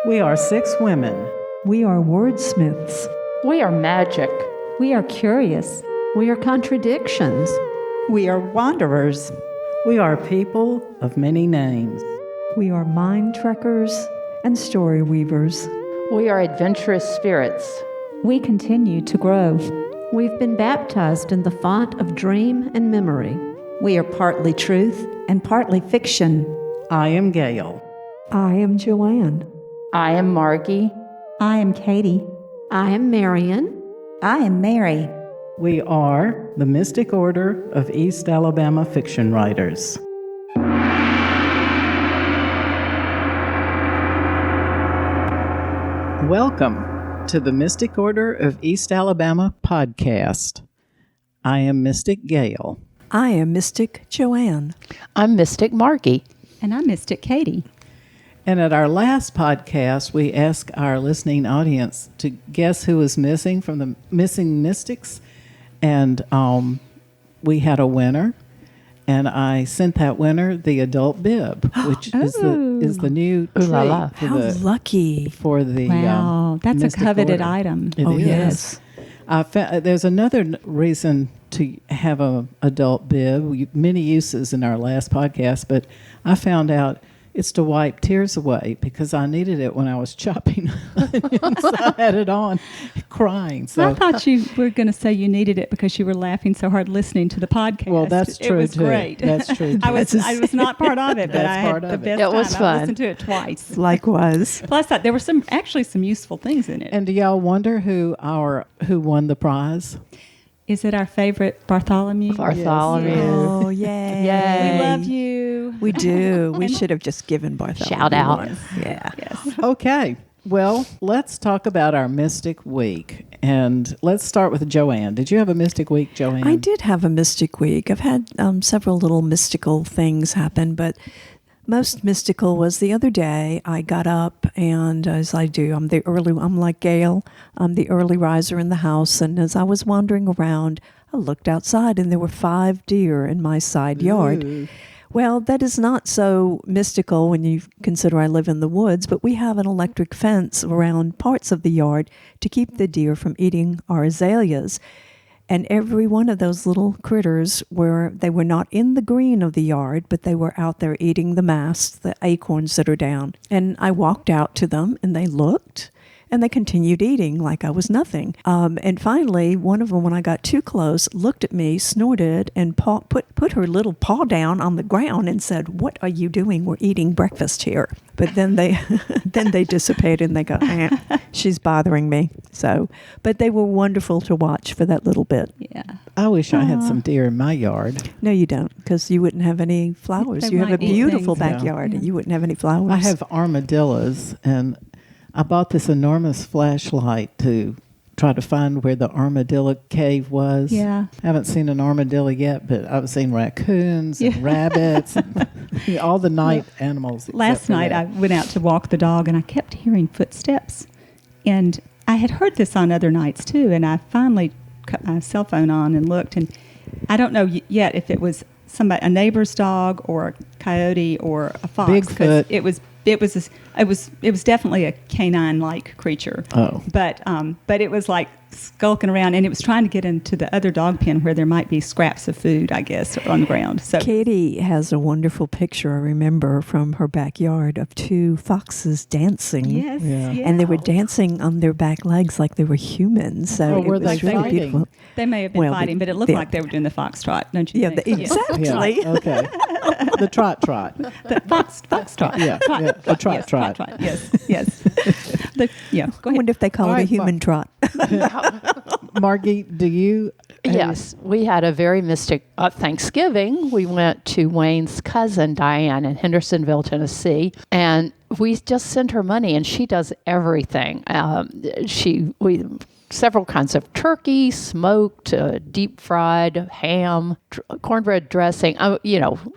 We are 6 women. We are wordsmiths. We are magic. We are curious. We are contradictions. We are wanderers. We are people of many names. We are mind trekkers and story weavers. We are adventurous spirits. We continue to grow. We've been baptized in the font of dream and memory. We are partly truth and partly fiction. I am Gail. I am Joanne. I am Margie. I am Katie. I am Marion. I am Mary. We are the Mystic Order of East Alabama Fiction Writers. Welcome to the Mystic Order of East Alabama podcast. I am Mystic Gail. I am Mystic Joanne. I'm Mystic Margie. And I'm Mystic Katie. And at our last podcast, we asked our listening audience to guess who was missing from the Missing Mystics. And we had a winner. And I sent that winner the adult bib, which is the new treat la. How lucky. for the Wow, that's a Mystic coveted Order. item. It is. Yes. There's another reason to have an adult bib. Many uses in our last podcast, but I found out it's to wipe tears away because I needed it when I was chopping onions. I had it on, crying. So I thought you were going to say you needed it because you were laughing so hard listening to the podcast. well, that's true It was too. great. That's true. Too. I was not part of it, but That's I had part the of it. best It was time. fun. I listened to it twice. Likewise. Plus, there were some useful things in it. And do y'all wonder who won the prize? Is it our favorite Bartholomew? Bartholomew. Oh, yay. Yay. We love you. We do. We should have just given Bartholomew Shout out. one. Yeah. Yes. Okay. Well, let's talk about our Mystic Week. And let's start with Joanne. Did you have a Mystic Week, Joanne? I did have a mystic week. I've had several little mystical things happen, but most mystical was the other day. I got up, and as I do, I'm like Gail. I'm the early riser in the house, and as I was wandering around, I looked outside, and there were 5 deer in my side yard. Ooh. Well, that is not so mystical when you consider I live in the woods, but we have an electric fence around parts of the yard to keep the deer from eating our azaleas. And every one of those little critters they were not in the green of the yard, but they were out there eating the mast, the acorns that are down. And I walked out to them, and they looked, and they continued eating like I was nothing. And finally, one of them, when I got too close, looked at me, snorted, and put her little paw down on the ground and said, "What are you doing? We're eating breakfast here." But then they dissipated, and they go, "She's bothering me." So, but they were wonderful to watch for that little bit. Yeah. I wish I had some deer in my yard. No, you don't, because you wouldn't have any flowers. They You have a might eat beautiful things. backyard, Yeah. and you wouldn't have any flowers. I have armadillos, and I bought this enormous flashlight to try to find where the armadillo cave was. Yeah. I haven't seen an armadillo yet, but I've seen raccoons and rabbits, and all the night animals. except Last for night I that. went out to walk the dog, and I kept hearing footsteps. And I had heard this on other nights too, and I finally cut my cell phone on and looked, and I don't know yet if it was a neighbor's dog or a coyote or a fox. 'Cause Bigfoot. It was definitely a canine-like creature. Oh. But it was like skulking around, and it was trying to get into the other dog pen where there might be scraps of food, I guess, on the ground. So Katie has a wonderful picture, I remember, from her backyard of 2 foxes dancing. yes, Yeah. yeah. And they were dancing on their back legs like they were humans. So Oh, it were was they really fighting? beautiful. They may have been Well, fighting, but it looked like they were doing the foxtrot, don't you Yeah, think? exactly. Yeah, okay. The trot. The foxtrot. Yeah, yeah, the trot Yes, trot. Yes, yes. Go I ahead. wonder if they call All it a right, human trot. Margie, do you? Yes, we had a very mystic Thanksgiving. We went to Wayne's cousin, Diane, in Hendersonville, Tennessee, and we just sent her money, and she does everything. Several kinds of turkey, smoked, deep fried, ham, cornbread dressing,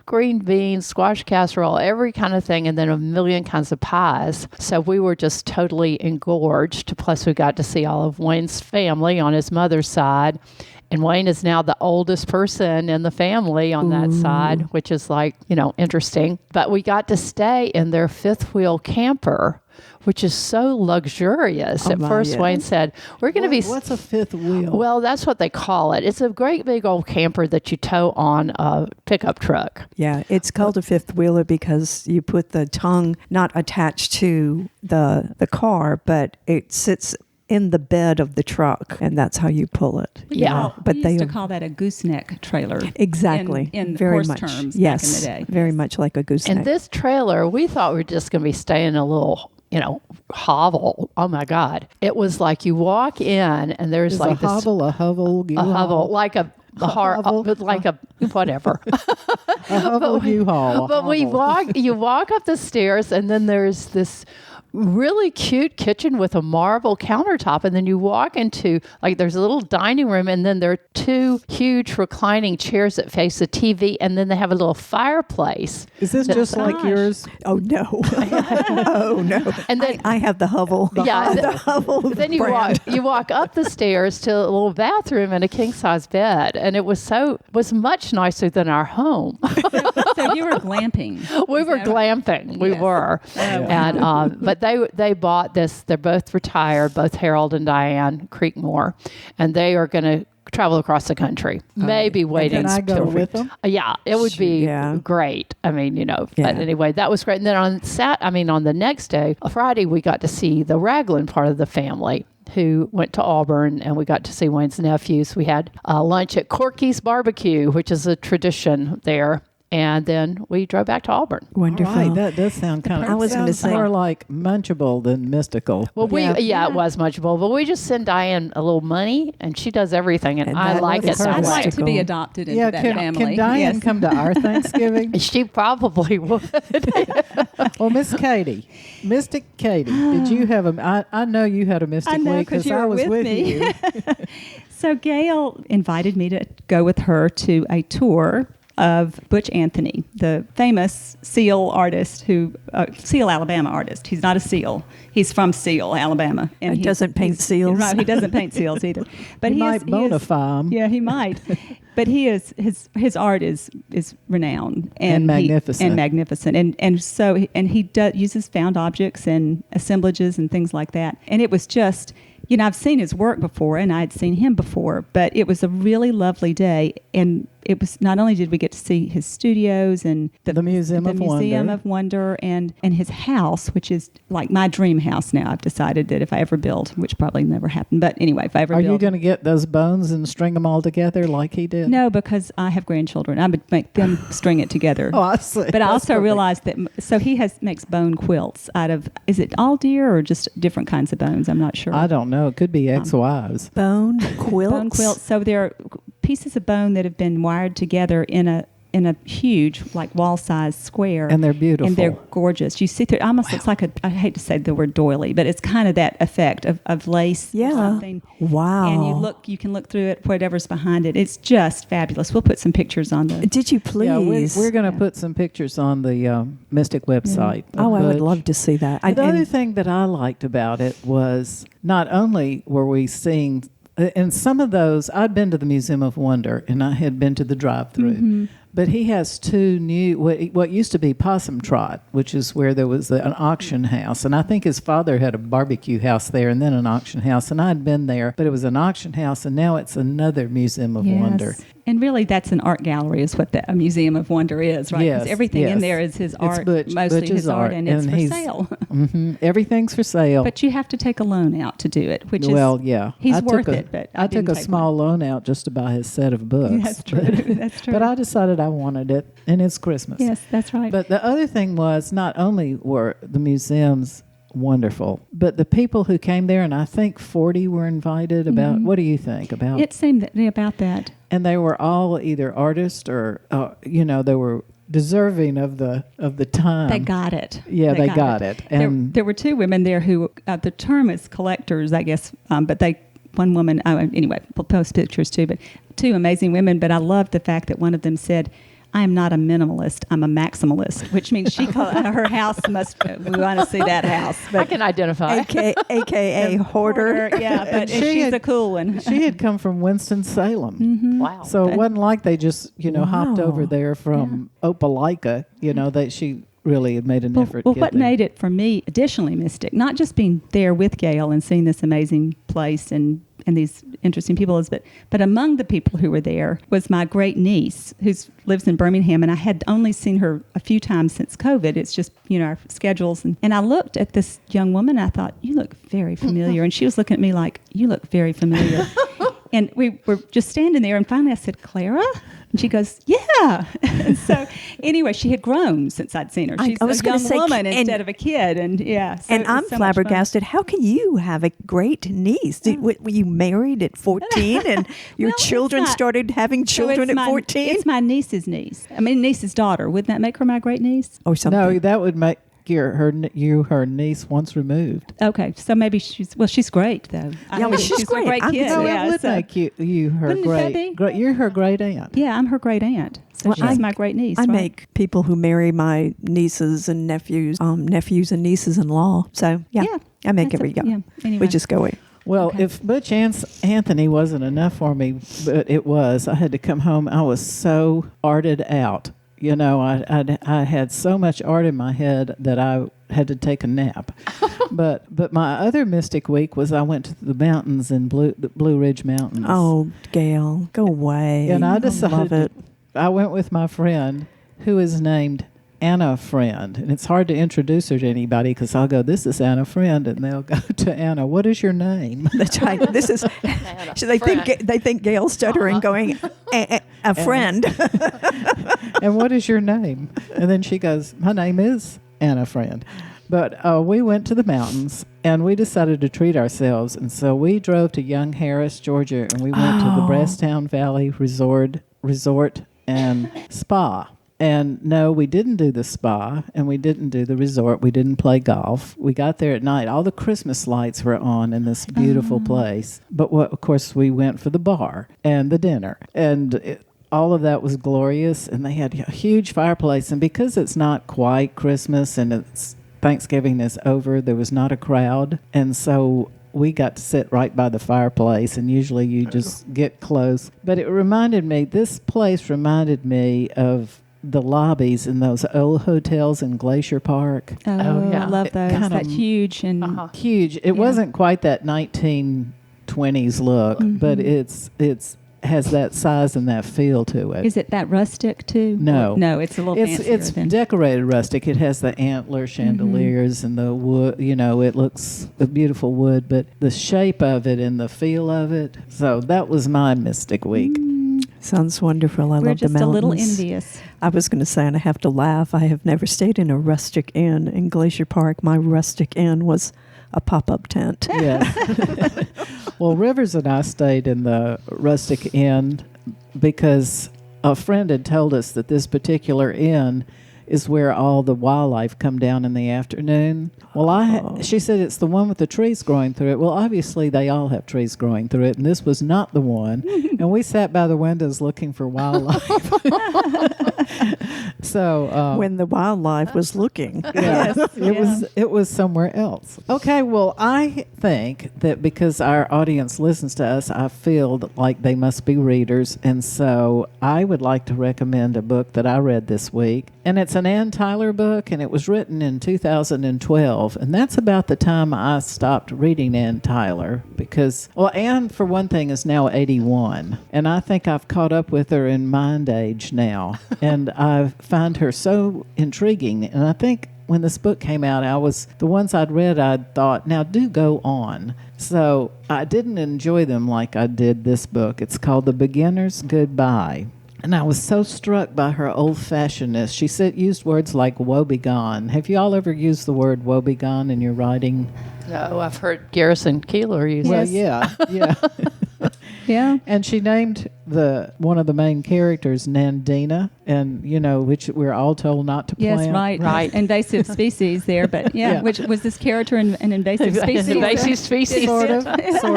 green beans, squash casserole, every kind of thing, and then a million kinds of pies. So we were just totally engorged. Plus, we got to see all of Wayne's family on his mother's side. And Wayne is now the oldest person in the family on that side, which is interesting. But we got to stay in their 5th wheel camper which is so luxurious. Oh, At my, first, yes. Wayne said, we're going to be... What's a fifth wheel? Well, that's what they call it. It's a great big old camper that you tow on a pickup truck. Yeah, it's called a fifth wheeler because you put the tongue not attached to the car, but it sits in the bed of the truck, and that's how you pull it. Yeah. But we they used to call that a gooseneck trailer. exactly in very horse much terms yes, back in the day. very much like a gooseneck. And this trailer, we thought we were just going to be staying in a little, hovel. Oh my God. It was like you walk in and there's Is like a hovel, a hovel, a hovel, like a hovel? like a whatever. a hovel U-Haul. But you walk up the stairs and then there's this really cute kitchen with a marble countertop, and then you walk into there's a little dining room, and then there are two huge reclining chairs that face the TV, and then they have a little fireplace. Is this just like yours? oh no, oh no! And then I have the hovel. The hovel. then you walk up the stairs to a little bathroom and a king size bed, and it was much nicer than our home. So you were glamping. We were glamping. We Yes. were. And but they bought this. They're both retired, both Harold and Diane Creekmore, and they are going to travel across the country. Maybe waiting. Can I go with them? Yeah, it would be Yeah. great. I mean, Yeah. but anyway, that was great. And then on the next day, Friday, we got to see the Raglan part of the family who went to Auburn, and we got to see Wayne's nephews. We had lunch at Corky's Barbecue, which is a tradition there. And then we drove back to Auburn. Wonderful. Right, that does sound kind of. I was gonna sounds say- more like munchable than mystical. Well, it was munchable, but we just send Diane a little money, and she does everything, and And I that like it is that I'd way. like to be Mystical. adopted into Yeah, that can family. Diane Yes. come to our Thanksgiving? She probably would. Well, Miss Katie, Mystic Katie, did you have I know you had a Mystic I know, week 'cause because you I were was with with me. you. So Gail invited me to go with her to a tour of Butch Anthony, the famous seal artist Seal, Alabama artist. He's not a seal. He's from Seal, Alabama. And he doesn't paint seals. Right, he doesn't paint seals either. But He might bona is, fide 'em. Yeah, he might. But his art is renowned And magnificent. and so he uses found objects and assemblages and things like that. And it was just, I've seen his work before, and I'd seen him before, but it was a really lovely day. And it was, not only did we get to see his studios and The Museum of Wonder and his house, which is like my dream house now. I've decided that if I ever build, which probably never happened, but anyway, if I ever Are build. you going to get those bones and string them all together like he did? No, because I have grandchildren. I would make them string it together. Oh, I see. But I also realized that, so he makes bone quilts out of, is it all deer or just different kinds of bones? I'm not sure. I don't know. It could be ex-wives. Bone quilts. Bone quilts. So they're pieces of bone that have been wired together in a huge, like wall-sized square. And they're beautiful. And they're gorgeous. You see through, it almost looks like I hate to say the word doily, but it's kind of that effect of lace or something. Wow. And you can look through it, whatever's behind it. It's just fabulous. We'll put some pictures on the... Did you please? Yeah, we're going to put some pictures on the Mystic website. Oh, I would Butch. love to see that. The other thing that I liked about it was not only were we seeing, and some of those, I'd been to the Museum of Wonder and I had been to the drive-through, but he has two new, what used to be Possum Trot, which is where there was an auction house. And I think his father had a barbecue house there and then an auction house. And I'd been there, but it was an auction house and now it's another Museum of Wonder. And really, that's an art gallery is what a Museum of Wonder is, right? Yes, Because everything in yes. there is his It's art, Butch's mostly his art, and it's for he's- sale. Everything's for sale. But you have to take a loan out to do it, which Well, is... yeah. He's I took worth a- it, but I took didn't a take small loan out just to buy his set of books. one. That's true. That's true. But I decided I wanted it, and it's Christmas. Yes, that's right. But the other thing was not only were the museums wonderful, but the people who came there, and I think 40 were invited. About what do you think about? It seemed about that. And they were all either artists or they were deserving of the time. They got it. Yeah, they got it. And there were two women there who, the term is collectors, I guess, but one woman, anyway, we'll post pictures too, but two amazing women. But I loved the fact that one of them said, I am not a minimalist, I'm a maximalist, which means she called her house we want to see that house. I can identify. AKA hoarder. Yeah, but she she's had- a cool one. she had come from Winston-Salem. Wow. So it wasn't like they just, hopped Wow. over there from Opelika, that she really had made an effort. Well, to what get there. made it for me additionally mystic, not just being there with Gail and seeing this amazing place and these interesting people, but among the people who were there was my great niece who lives in Birmingham, and I had only seen her a few times since COVID. It's just, our schedules. And I looked at this young woman, and I thought, you look very familiar. And she was looking at me like, you look very familiar. And we were just standing there, and finally I said, Clara? And she goes, yeah. And so anyway, she had grown since I'd seen her. She's I was a gonna young say, woman and- instead of a kid. And yeah. So And it was I'm so much fun. flabbergasted. How can you have a great niece? Were you married at 14 and your Well, it's not started having So children it's at 14? It's my niece's niece. I mean, niece's daughter. Wouldn't that make her my great niece? Or something. No, that would make her niece once removed. Okay, so maybe she's great though. Yeah, well, she's a great. great I'm kid. so- No, yeah, it would so- make you her Wouldn't that be? great. You're her great aunt. Yeah, I'm her great aunt. So Well, she's my great niece. I right? make people who marry my nieces and nephews, nephews and nieces-in-law. So yeah, I make That's every go. yeah. Anyway. We just go away. Well, Okay. if Butch Anthony wasn't enough for me, but it was, I had to come home. I was so arted out. I had so much art in my head that I had to take a nap. but my other mystic week was I went to the mountains in the Blue Ridge Mountains. Oh, Gail, go away. And I love decided it. I went with my friend who is named Anna Friend. And it's hard to introduce her to anybody because I'll go, this is Anna Friend. And they'll go to Anna, what is your name? That's right. This is. So they think Gail's stuttering, going a friend. And what is your name? And then she goes, my name is Anna Friend. But we went to the mountains, and we decided to treat ourselves. And so we drove to Young Harris, Georgia, and we went to the Brasstown Valley Resort and Spa. And no, we didn't do the spa, and we didn't do the resort. We didn't play golf. We got there at night. All the Christmas lights were on in this beautiful place. But of course, we went for the bar and the dinner. And all of that was glorious, and they had a huge fireplace. And because it's not quite Christmas and Thanksgiving is over, there was not a crowd. And so we got to sit right by the fireplace, and usually you just get close. But this place reminded me of the lobbies in those old hotels in Glacier Park. Oh, yeah. I love those. Kind of- That huge and Huge. It wasn't quite that 1920s look, but it's has that size and that feel to it. is it that rustic too? No. No, it's a little fancier It's than. decorated rustic. It has the antler chandeliers and the wood. It looks a beautiful wood, but the shape of it and the feel of it. So that was my mystic week. Sounds wonderful. I We're love the just mountains. a little envious. I was going to say, and I have to laugh, I have never stayed in a rustic inn in Glacier Park. My rustic inn was a pop-up tent. Yes. Well, Rivers and I stayed in the rustic inn because a friend had told us that this particular inn is where all the wildlife come down in the afternoon. Well, she said it's the one with the trees growing through it. Well, obviously they all have trees growing through it, and this was not the one. And we sat by the windows looking for wildlife. So When the wildlife was looking. yeah, it was somewhere else. Okay, well, I think that because our audience listens to us, I feel like they must be readers, and so I would like to recommend a book that I read this week, and it's an Ann Tyler book, and it was written in 2012, and that's about the time I stopped reading Ann Tyler because, well, Ann, for one thing, is now 81, and I think I've caught up with her in mind age now, and I find her so intriguing, and I think when this book came out, the ones I'd read, I'd thought, now do go on. So I didn't enjoy them like I did this book. It's called The Beginner's Goodbye. And I was so struck by her old-fashionedness. She used words like woebegone. Have you all ever used the word woebegone in your writing? No, I've heard Garrison Keillor use Well, it. yeah. Yeah. And she named one of the main characters Nandina, and which we're all told not to Yes, plant. right. Invasive species there, but Yeah. which was this character an invasive species? Invasive species. Sort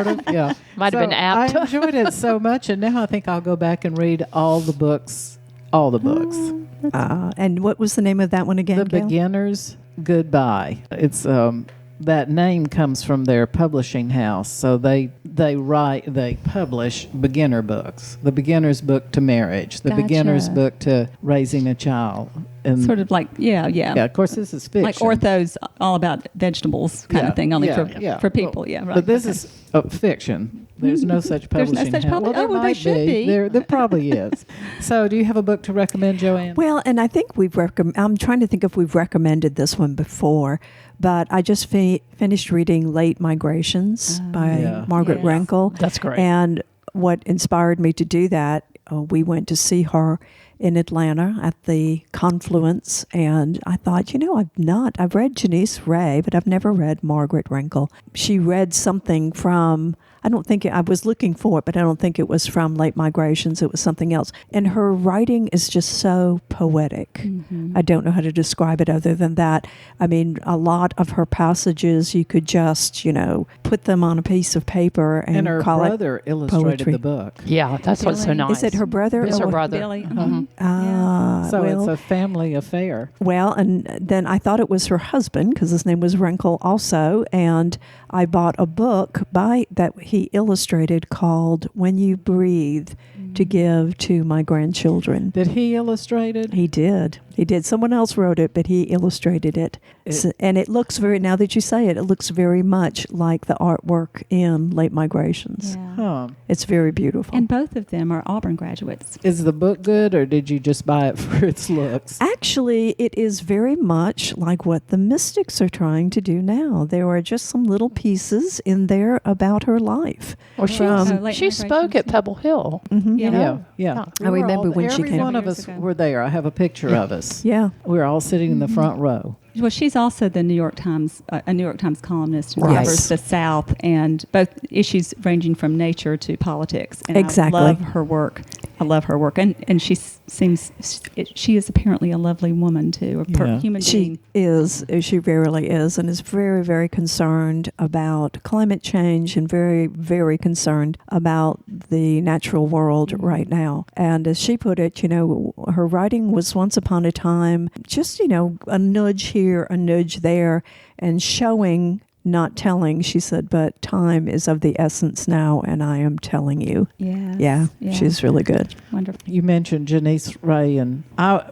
of, yeah. Might have been apt. I enjoyed it so much, and now I think I'll go back and read all the books. And what was the name of that one again, The Gail? Beginner's Goodbye. It's that name comes from their publishing house. So they publish beginner books, the beginner's book to marriage, the beginner's Gotcha. book to raising a child. And Sort of like, yeah. yeah, of course, this is fiction. Like ortho's all about vegetables kind of thing, only for people. Yeah, right. But this is fiction. There's no such There's publishing no such house. public- Well, oh, well, there might should be. There probably is. So, do you have a book to recommend, Joanne? Well, and I think I'm trying to think if we've recommended this one before, but I just finished reading Late Migrations by Margaret Yes. Rankle. That's great. And what inspired me to do that, we went to see her in Atlanta at the Confluence, and I thought, I've read Janice Ray, but I've never read Margaret Rankle. She read something from, I was looking for it, but I don't think it was from Late Migrations. It was something else. And her writing is just so poetic. Mm-hmm. I don't know how to describe it other than that. I mean, a lot of her passages, you could just, put them on a piece of paper and her call brother it illustrated poetry. the book. Yeah, that's what's so Billy. nice. Is it her brother? It's her or- brother. Billy. Mhm. So well, it's a family affair. well, and then I thought it was her husband because his name was Rankle also, and I bought a book that he illustrated called "When You Breathe" to give to my grandchildren. Did he illustrate it? He did. Someone else wrote it, but he illustrated it. And it looks now that you say it, it looks very much like the artwork in Late Migrations. Yeah. Huh. It's very beautiful. And both of them are Auburn graduates. Is the book good, or did you just buy it for its looks? Actually, it is very much like what the Mystics are trying to do now. There are just some little pieces in there about her life. Well, Late she spoke at Migrations, Pebble Hill. Mhm. Yeah. Yeah. Yeah. I remember when she every came. one of Years us ago. were there. I have a picture of us. Yeah. We were all sitting in the front row. Well, she's also the New York Times, a New York Times columnist who Right. covers the South and both issues ranging from nature to politics. And Exactly. I love her work. And she she is apparently a lovely woman too, Yeah. human She being. is. She rarely is, and is very, very concerned about climate change and very, very concerned about the natural world right now. And as she put it, her writing was once upon a time just, a nudge here, a nudge there, and showing, not telling. She said, but time is of the essence now, and I am telling you. Yes. Yeah, she's really good. Wonderful. You mentioned Janice Ray, and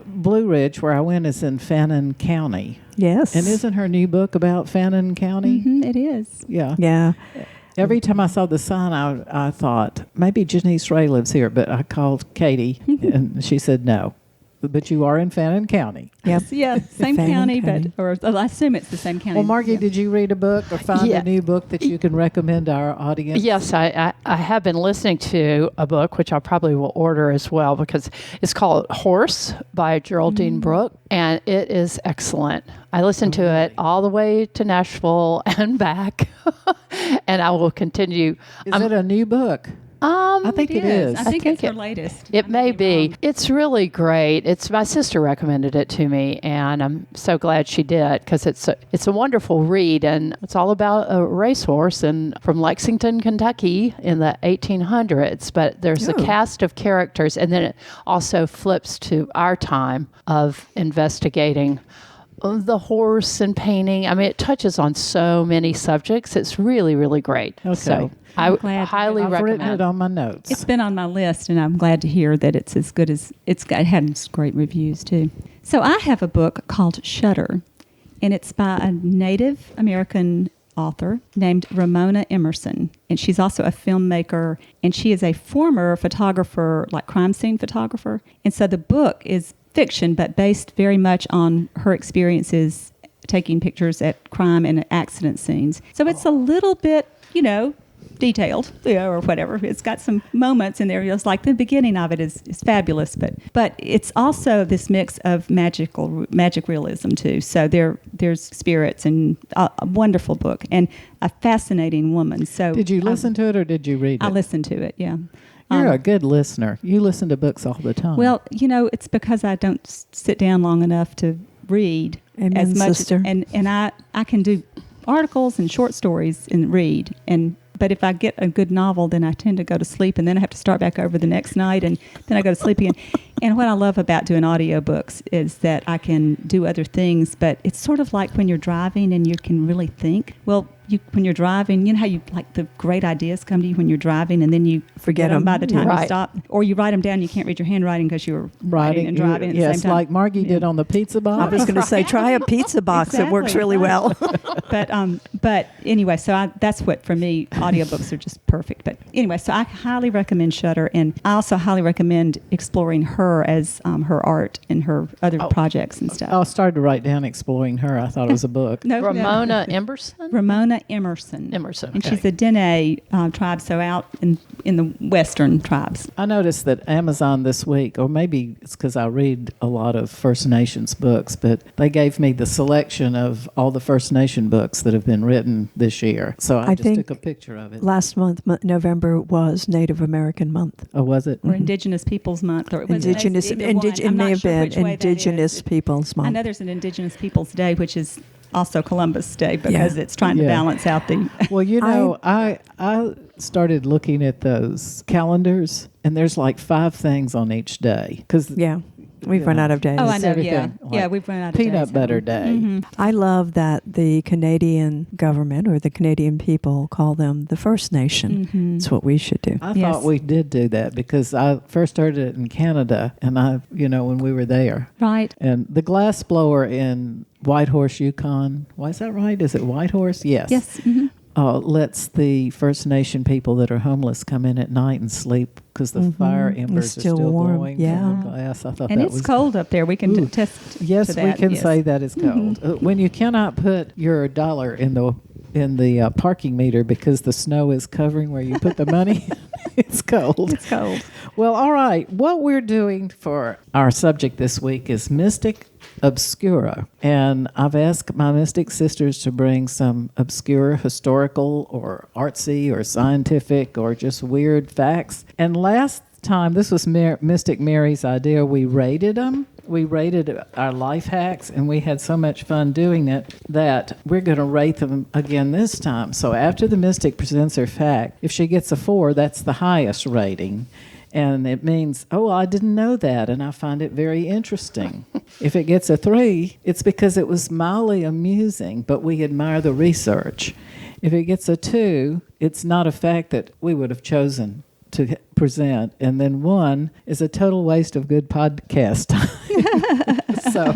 Blue Ridge, where I went, is in Fannin County. Yes. And isn't her new book about Fannin County? Mm-hmm, it is. Yeah. Yeah. Every time I saw the sign, I thought, maybe Janice Ray lives here, but I called Katie, and she said no. But you are in Fannin County. Yep. Yeah, same Fannin county, County. or I assume it's the same county. Well, Margie, Yeah. did you read a book or find Yeah. a new book that you can recommend to our audience? Yes, I have been listening to a book, which I probably will order as well, because it's called Horse by Geraldine Brooke, and it is excellent. I listened to it all the way to Nashville and back, and I will continue. Is it a new book? I think it is. I think it's think her latest. It I may be. wrong. It's really great. It's my sister recommended it to me, and I'm so glad she did, because it's a wonderful read, and it's all about a racehorse and from Lexington, Kentucky in the 1800s. But there's a cast of characters, and then it also flips to our time of investigating the horse and painting. I mean, it touches on so many subjects. It's really, really great. Okay. So I'm I glad highly I've written recommend it on my notes. It's been on my list, and I'm glad to hear that it's as good as it had great reviews too. So I have a book called Shutter, and it's by a Native American author named Ramona Emerson, and she's also a filmmaker, and she is a former photographer, like crime scene photographer. And so the book is fiction, but based very much on her experiences taking pictures at crime and accident scenes. So it's a little bit, detailed, or whatever. It's got some moments in there. It's like the beginning of it is fabulous, but it's also this mix of magic realism too. So there's spirits, and a wonderful book and a fascinating woman. So Did you listen to it or did you read it? I listened to it. Yeah. You're a good listener. You listen to books all the time. Well, it's because I don't sit down long enough to read Amen, as much, sister. and I can do articles and short stories and read, but if I get a good novel, then I tend to go to sleep, and then I have to start back over the next night, and then I go to sleep again. And what I love about doing audiobooks is that I can do other things, but it's sort of like when you're driving and you can really think. Well, when you're driving, you know how the great ideas come to you when you're driving, and then you forget them by the time you stop, or you write them down. You can't read your handwriting because you were writing and driving at the same time. Like Margie did on the pizza box. I was going to say, try a pizza box. It works really well. But anyway, so that's what, for me, audiobooks are just perfect. But anyway, so I highly recommend Shutter, and I also highly recommend exploring her as her art and her other projects and stuff. I started to write down Exploring Her. I thought it was a book. Ramona Emerson? Ramona Emerson. Emerson. And she's a Dene tribe, so out in the western tribes. I noticed that Amazon this week, or maybe it's because I read a lot of First Nations books, but they gave me the selection of all the First Nation books that have been written this year. So I just took a picture of it. Last month, November, was Native American Month. Oh, was it? Or Indigenous Peoples Month. Or it may have been Indigenous Peoples Month. I know there's an Indigenous Peoples Day, which is also Columbus Day, because it's trying to balance out the... Well, I started looking at those calendars, and there's like 5 things on each day. We've run out of days. Oh, I know, Everything, we've run out of days. Peanut butter day. Mm-hmm. I love that the Canadian government or the Canadian people call them the First Nation. Mm-hmm. It's what we should do. I thought we did do that because I first heard it in Canada, and when we were there. Right. And the glass blower in Whitehorse, Yukon, is that right? Is it Whitehorse? Yes. Yes. Mm-hmm. Lets the First Nation people that are homeless come in at night and sleep because the fire embers are still glowing from the glass. I thought and that it's was cold up there. We can test. Yes, to that. we can say that it's cold. When you cannot put your dollar in the parking meter because the snow is covering where you put the money, it's cold. It's cold. Well, all right. What we're doing for our subject this week is Mystic Obscura. And I've asked my Mystic sisters to bring some obscure historical or artsy or scientific or just weird facts. And last time, this was Mystic Mary's idea, we rated them. We rated our life hacks, and we had so much fun doing it that we're going to rate them again this time. So after the Mystic presents her fact, if she gets a 4, that's the highest rating. And it means, I didn't know that, and I find it very interesting. If it gets a 3, it's because it was mildly amusing, but we admire the research. If it gets a 2, it's not a fact that we would have chosen to present. And then 1 is a total waste of good podcast time. So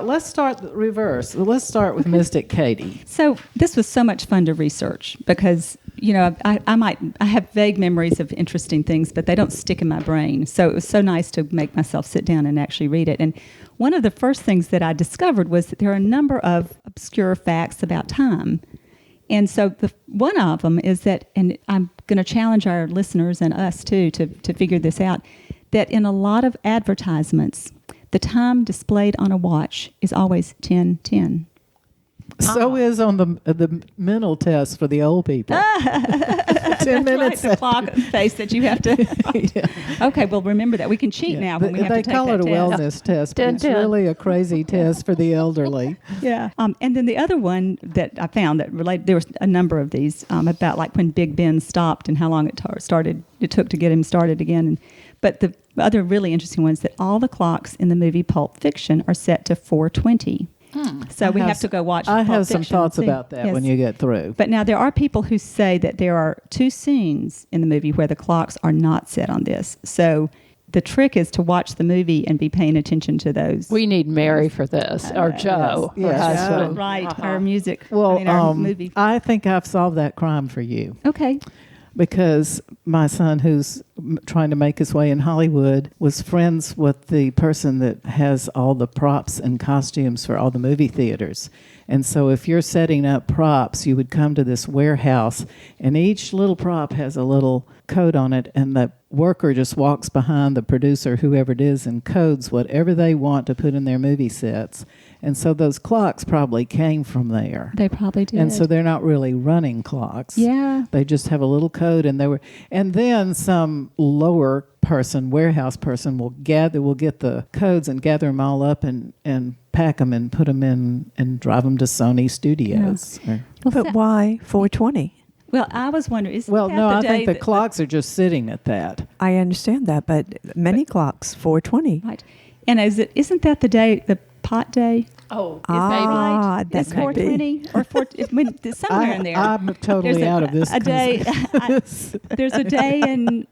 let's start the reverse. Let's start with Mystic Katie. So this was so much fun to research because, I have vague memories of interesting things, but they don't stick in my brain. So it was so nice to make myself sit down and actually read it. And one of the first things that I discovered was that there are a number of obscure facts about time. And so one of them is that, and I'm going to challenge our listeners and us too to figure this out, that in a lot of advertisements, the time displayed on a watch is always 10:10. So is on the mental test for the old people. 10 minutes. Right, the clock face that you have to. Okay, well, remember that. We can cheat now when we have to take that test. They call it a wellness test, but it's really a crazy test for the elderly. Yeah. And then the other one that I found that related, there was a number of these about like when Big Ben stopped and how long it took to get him started again. But the other really interesting one is that all the clocks in the movie Pulp Fiction are set to 4:20. So we have to go watch I Pulp have some Fiction thoughts and see. about that Yes. when you get through. But now there are people who say that there are 2 scenes in the movie where the clocks are not set on this. So the trick is to watch the movie and be paying attention to those. We need Mary for this, or Joe. Yes. her husband. Right, our music. Well, our movie. I think I've solved that crime for you. Okay. Because my son, who's trying to make his way in Hollywood, was friends with the person that has all the props and costumes for all the movie theaters. And so if you're setting up props, you would come to this warehouse, and each little prop has a little code on it, and the worker just walks behind the producer, whoever it is, and codes whatever they want to put in their movie sets. And so those clocks probably came from there. They probably did. And so they're not really running clocks. Yeah. They just have a little code, and then some lower person, warehouse person, will get the codes and gather them all up and pack them and put them in and drive them to Sony Studios. Yeah. But why 4:20? Well, I was wondering, is Well, that no, the I day think the that- clocks are just sitting at that. I understand that, but many clocks, 4:20. Right. And isn't that the day, the pot day? Oh, Is that right? that It's could be. 4:20 or 4, it's somewhere in there. I'm totally There's out of this. A day. There's a day in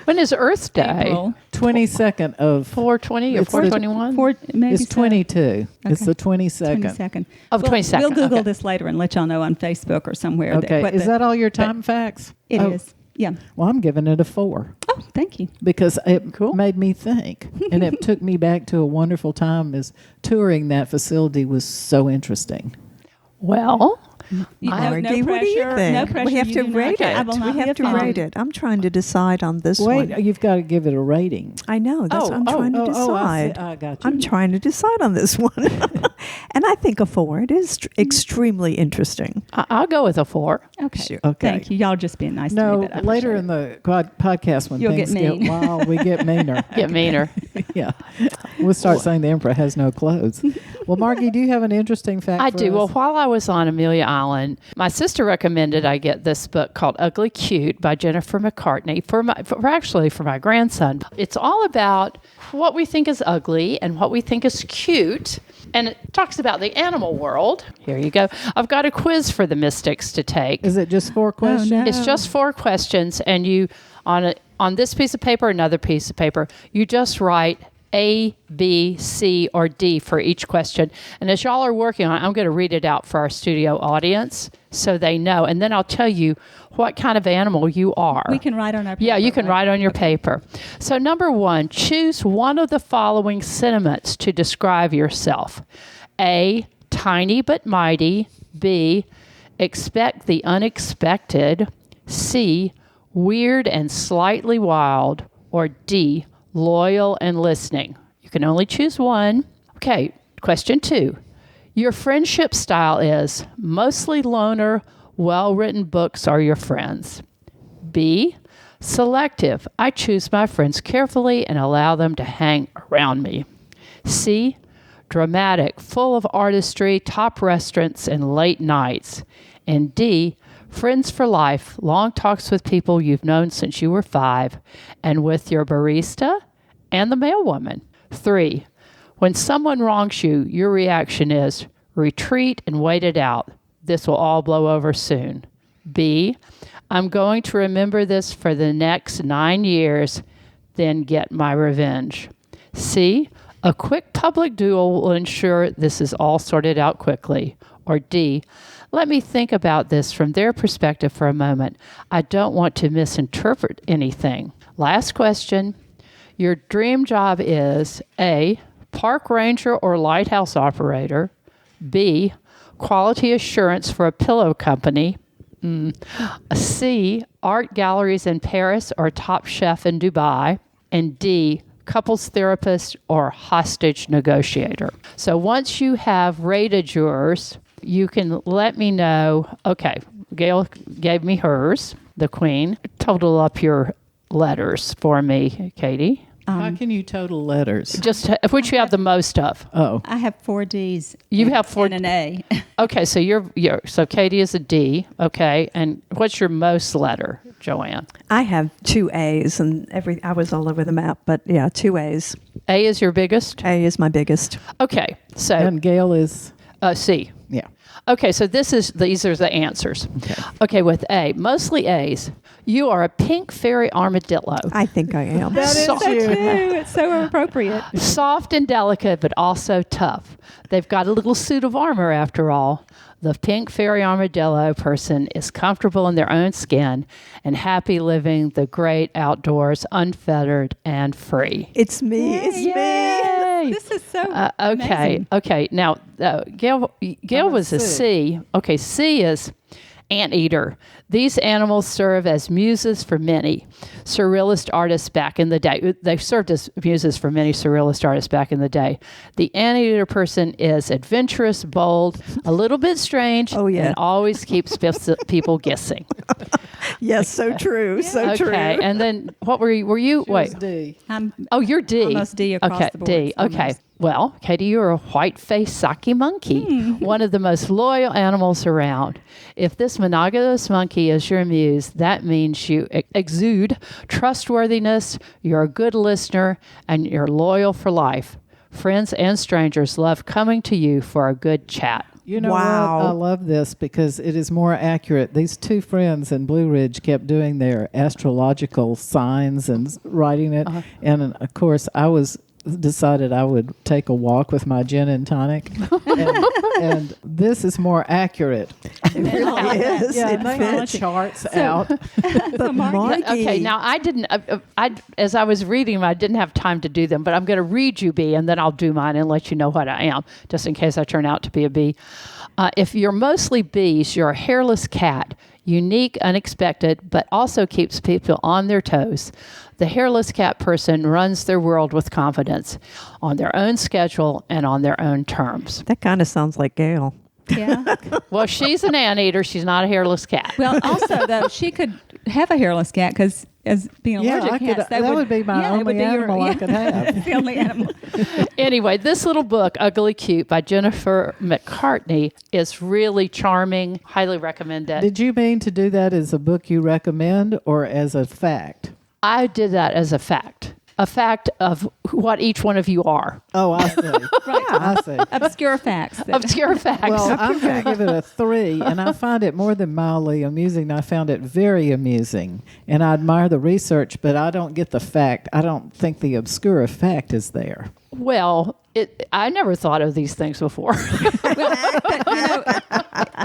when is Earth Day? April. 22nd of 420 or It's the- 421? Maybe it's so. 22. It's Okay. the 22nd. 22nd. Of 22nd, We'll Google okay. this later and let y'all know on Facebook or somewhere. Okay, what is the- that all your time facts? It Oh, is. Yeah. Well, I'm giving it a 4 Oh, thank you. because it Cool. made me think, and it took me back to a wonderful time as touring that facility was so interesting. Well, Margie, what do you pressure, think? No pressure. We have You to do not- rate I it. will not We be have to offended. rate it. I'm trying to decide on this Wait, one. you've got to give it a rating. I know. That's what I'm trying to decide. I got you. I'm trying to decide on this one. And I think a 4. It is extremely interesting. I'll go with a 4. Okay. Sure. Okay. Thank you. Y'all just being nice to No, me. But I later appreciate in the podcast when You'll things get get mean. wild, we get meaner. Get meaner. Yeah. We'll start saying the emperor has no clothes. Well, Margie, do you have an interesting fact I for do. us? Well, while I was on Amelia Island, my sister recommended I get this book called Ugly Cute by Jennifer McCartney for my grandson. It's all about what we think is ugly and what we think is cute. And it talks about the animal world. Here you go. I've got a quiz for the mystics to take. Is it just 4 questions? no. It's just 4 questions, and you on this piece of paper, another piece of paper, you just write A, B, C, or D for each question. And as y'all are working on it, I'm going to read it out for our studio audience so they know. And then I'll tell you what kind of animal you are. We can write on our paper. Yeah, you can right? write on your paper. So number 1, choose one of the following sentiments to describe yourself. A, tiny but mighty. B, expect the unexpected. C, weird and slightly wild. Or D, loyal and listening. You can only choose one. Okay, question 2. Your friendship style is mostly loner, well-written books are your friends. B, selective. I choose my friends carefully and allow them to hang around me. C, dramatic, full of artistry, top restaurants, and late nights. And D, friends for life, long talks with people you've known since you were 5, and with your barista and the mailwoman. 3, when someone wrongs you, your reaction is retreat and wait it out. This will all blow over soon. B, I'm going to remember this for the next 9 years, then get my revenge. C, a quick public duel will ensure this is all sorted out quickly. Or D, let me think about this from their perspective for a moment. I don't want to misinterpret anything. Last question. Your dream job is A, park ranger or lighthouse operator. B, quality assurance for a pillow company. C, art galleries in Paris or Top Chef in Dubai. And D, couples therapist or hostage negotiator. So once you have rated yours, you can let me know. Okay, Gail gave me hers, the queen. Total up your letters for me, Katie. How can you total letters? Just which you have the most of. Oh, I have 4 Ds. You have 4 and an A. Okay, so you're so Katie is a D. Okay, and what's your most letter, Joanne? I have 2 A's, and I was all over the map, but yeah, 2 A's. A is your biggest. A is my biggest. Okay, so and Gail is, C. yeah. Okay, so these are the answers. Okay, with A, mostly A's. You are a pink fairy armadillo. I think I am. That is So you. true. It's so appropriate. Soft and delicate, but also tough. They've got a little suit of armor after all. The pink fairy armadillo person is comfortable in their own skin and happy living the great outdoors, unfettered and free. It's me. It's me. This is so Okay. amazing. Okay. Now, Gail was a C. Okay. C is anteater. These animals serve as muses for many surrealist artists back in the day. They served as muses for many surrealist artists back in the day. The anteater person is adventurous, bold, a little bit strange, Oh, yeah. and always keeps people guessing. Yes, so true. So true. Okay, and then what were you? Were you? She was Wait. D. I'm Oh, you're D. almost D across okay, the board. D. Okay. Almost. Well, Katie, you're a white-faced Saki monkey, one of the most loyal animals around. If this monogamous monkey is your muse, that means you exude trustworthiness, you're a good listener, and you're loyal for life. Friends and strangers love coming to you for a good chat. You know Wow. what? I love this because it is more accurate. These two friends in Blue Ridge kept doing their astrological signs and writing it. And of course, I decided I would take a walk with my gin and tonic. and this is more accurate. It really is. Yeah, It they fits. had charts out. But Margie, Okay, now I didn't. As I was reading them, I didn't have time to do them, but I'm going to read you B, and then I'll do mine and let you know what I am, just in case I turn out to be a B. If you're mostly B's, you're a hairless cat, unique, unexpected, but also keeps people on their toes. The hairless cat person runs their world with confidence, on their own schedule and on their own terms. that kind of sounds like Gail. Yeah. Well, she's an anteater. She's not a hairless cat. Well, also though, she could have a hairless cat because as being Yeah, allergic I could- cats, that would be my they only would be animal I could have. the only animal. Anyway, this little book, Ugly Cute by Jennifer McCartney, is really charming. Highly recommend it. Did you mean to do that as a book you recommend or as a fact? I did that as a fact of what each one of you are. Oh, I see. I see. Obscure facts. Obscure facts. Well, I'm going to give it a 3, and I find it more than mildly amusing. I found it very amusing, and I admire the research, but I don't get the fact. I don't think the obscure fact is there. Well, I never thought of these things before.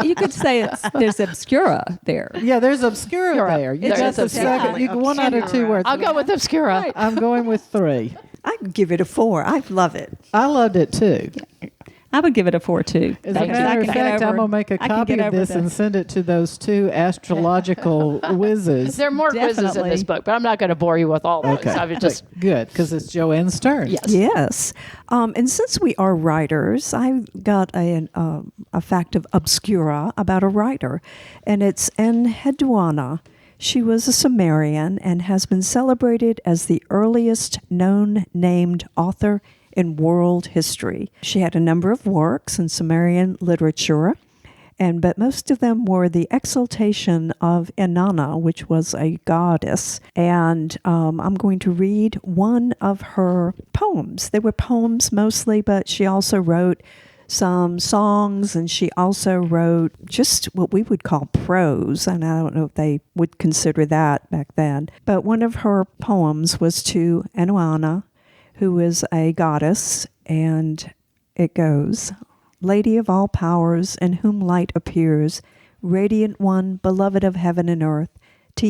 You could say there's obscura there. Yeah, there's obscure You're right. there. You There got is the obscure. second. You one out of two words. I'll go with Obscura. I'm going with 3. I give it a 4. I love it. I loved it too. I would give it a 4 too. As a Thank you. matter of I can get fact, I'm over- going to make a I can copy get of over this and send it to those 2 astrological whizzes. There are more quizzes in Definitely. this book, but I'm not going to bore you with all those. Okay, I would just good, because it's Joanne's turn. yes. Yes. And since we are writers, I got a fact of Obscura about a writer, and it's Enheduanna. She was a Sumerian and has been celebrated as the earliest known named author in world history. She had a number of works in Sumerian literature, but most of them were the exaltation of Inanna, which was a goddess. And I'm going to read one of her poems. They were poems mostly, but she also wrote some songs, and she also wrote just what we would call prose, and I don't know if they would consider that back then. But one of her poems was to Enuana, who is a goddess, and it goes, Lady of all powers, in whom light appears, radiant one, beloved of heaven and earth,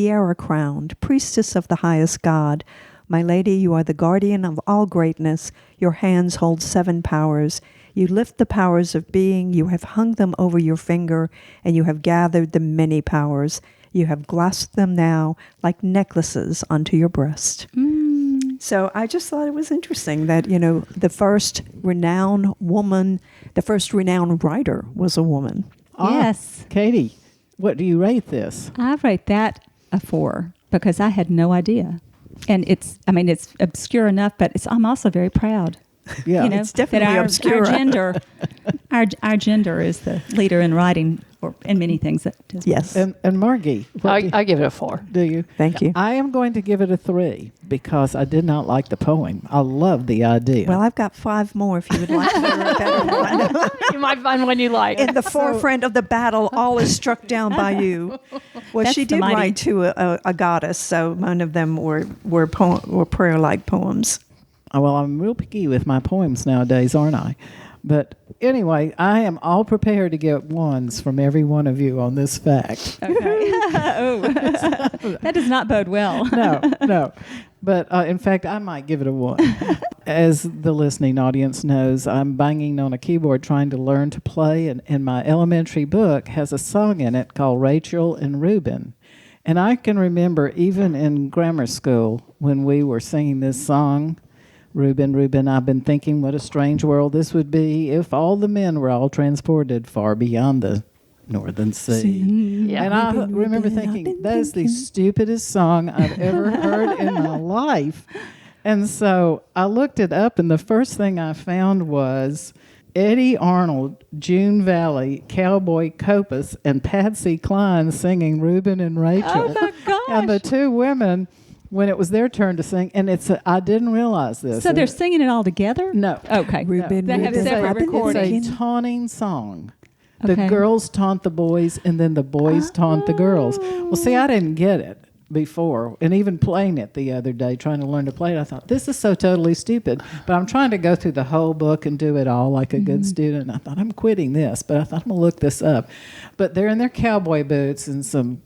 tiara-crowned, priestess of the highest God, my lady, you are the guardian of all greatness. Your hands hold 7 powers. You lift the powers of being. You have hung them over your finger, and you have gathered the many powers. You have clasped them now like necklaces onto your breast. So I just thought it was interesting that, the first renowned woman, the first renowned writer was a woman. Yes. Katie, what do you rate this? I rate that a 4 because I had no idea. And it's obscure enough, but I'm also very proud. Yeah, It's definitely that obscure. Our gender, our gender is the leader in writing or in many things. Yes. And Margie, what I give it a 4. do you? Thank you. I am going to give it a 3 because I did not like the poem. I love the idea. Well, I've got 5 more if you would like to hear a better one. You might find one you like. In the forefront of the battle, all is struck down by you. Well, That's she the did mighty- write to a goddess, so one of them were prayer-like poems. Well, I'm real picky with my poems nowadays, aren't I? But anyway, I am all prepared to get 1s from every one of you on this fact. Okay. That does not bode well. No. But in fact, I might give it a 1. As the listening audience knows, I'm banging on a keyboard trying to learn to play, and my elementary book has a song in it called Rachel and Reuben. And I can remember even in grammar school when we were singing this song, Reuben, Reuben, I've been thinking what a strange world this would be if all the men were all transported far beyond the Northern Sea. Yeah. And I Reuben, remember Reuben, I've thinking, been that is the thinking. stupidest song I've ever heard in my life. And so I looked it up, and the first thing I found was Eddie Arnold, June Valley, Cowboy Copus, and Patsy Cline singing Reuben and Rachel. Oh my gosh. And the two women, when it was their turn to sing, and I didn't realize this. So they're singing it all together? No. Okay. Reuben, They have Reuben, separate I've been recordings. It's a taunting song. The Okay. girls taunt the boys, and then the boys taunt the girls. Well, see, I didn't get it before, and even playing it the other day, trying to learn to play it, I thought, this is so totally stupid. But I'm trying to go through the whole book and do it all like a good student. I thought, I'm quitting this, but I thought, I'm going to look this up. But they're in their cowboy boots and some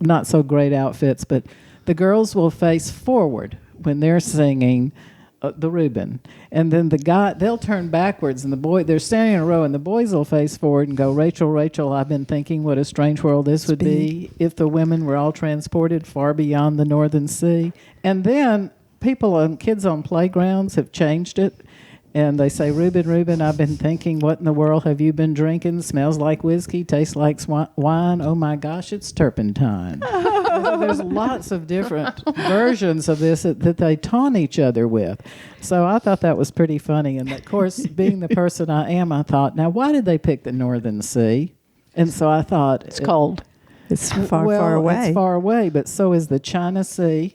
not so great outfits, but the girls will face forward when they're singing the Reuben, and then they'll turn backwards, and they're standing in a row, and the boys will face forward and go, Rachel, Rachel, I've been thinking what a strange world this would be if the women were all transported far beyond the Northern Sea. And then kids on playgrounds have changed it, and they say, Reuben, Reuben, I've been thinking, what in the world have you been drinking? Smells like whiskey, tastes like wine. Oh my gosh, it's turpentine. There's lots of different versions of this that they taunt each other with. So I thought that was pretty funny. And of course, being the person I am, I thought, now why did they pick the Northern Sea? And so I thought, It's cold. It's far away. It's far away, but so is the China Sea.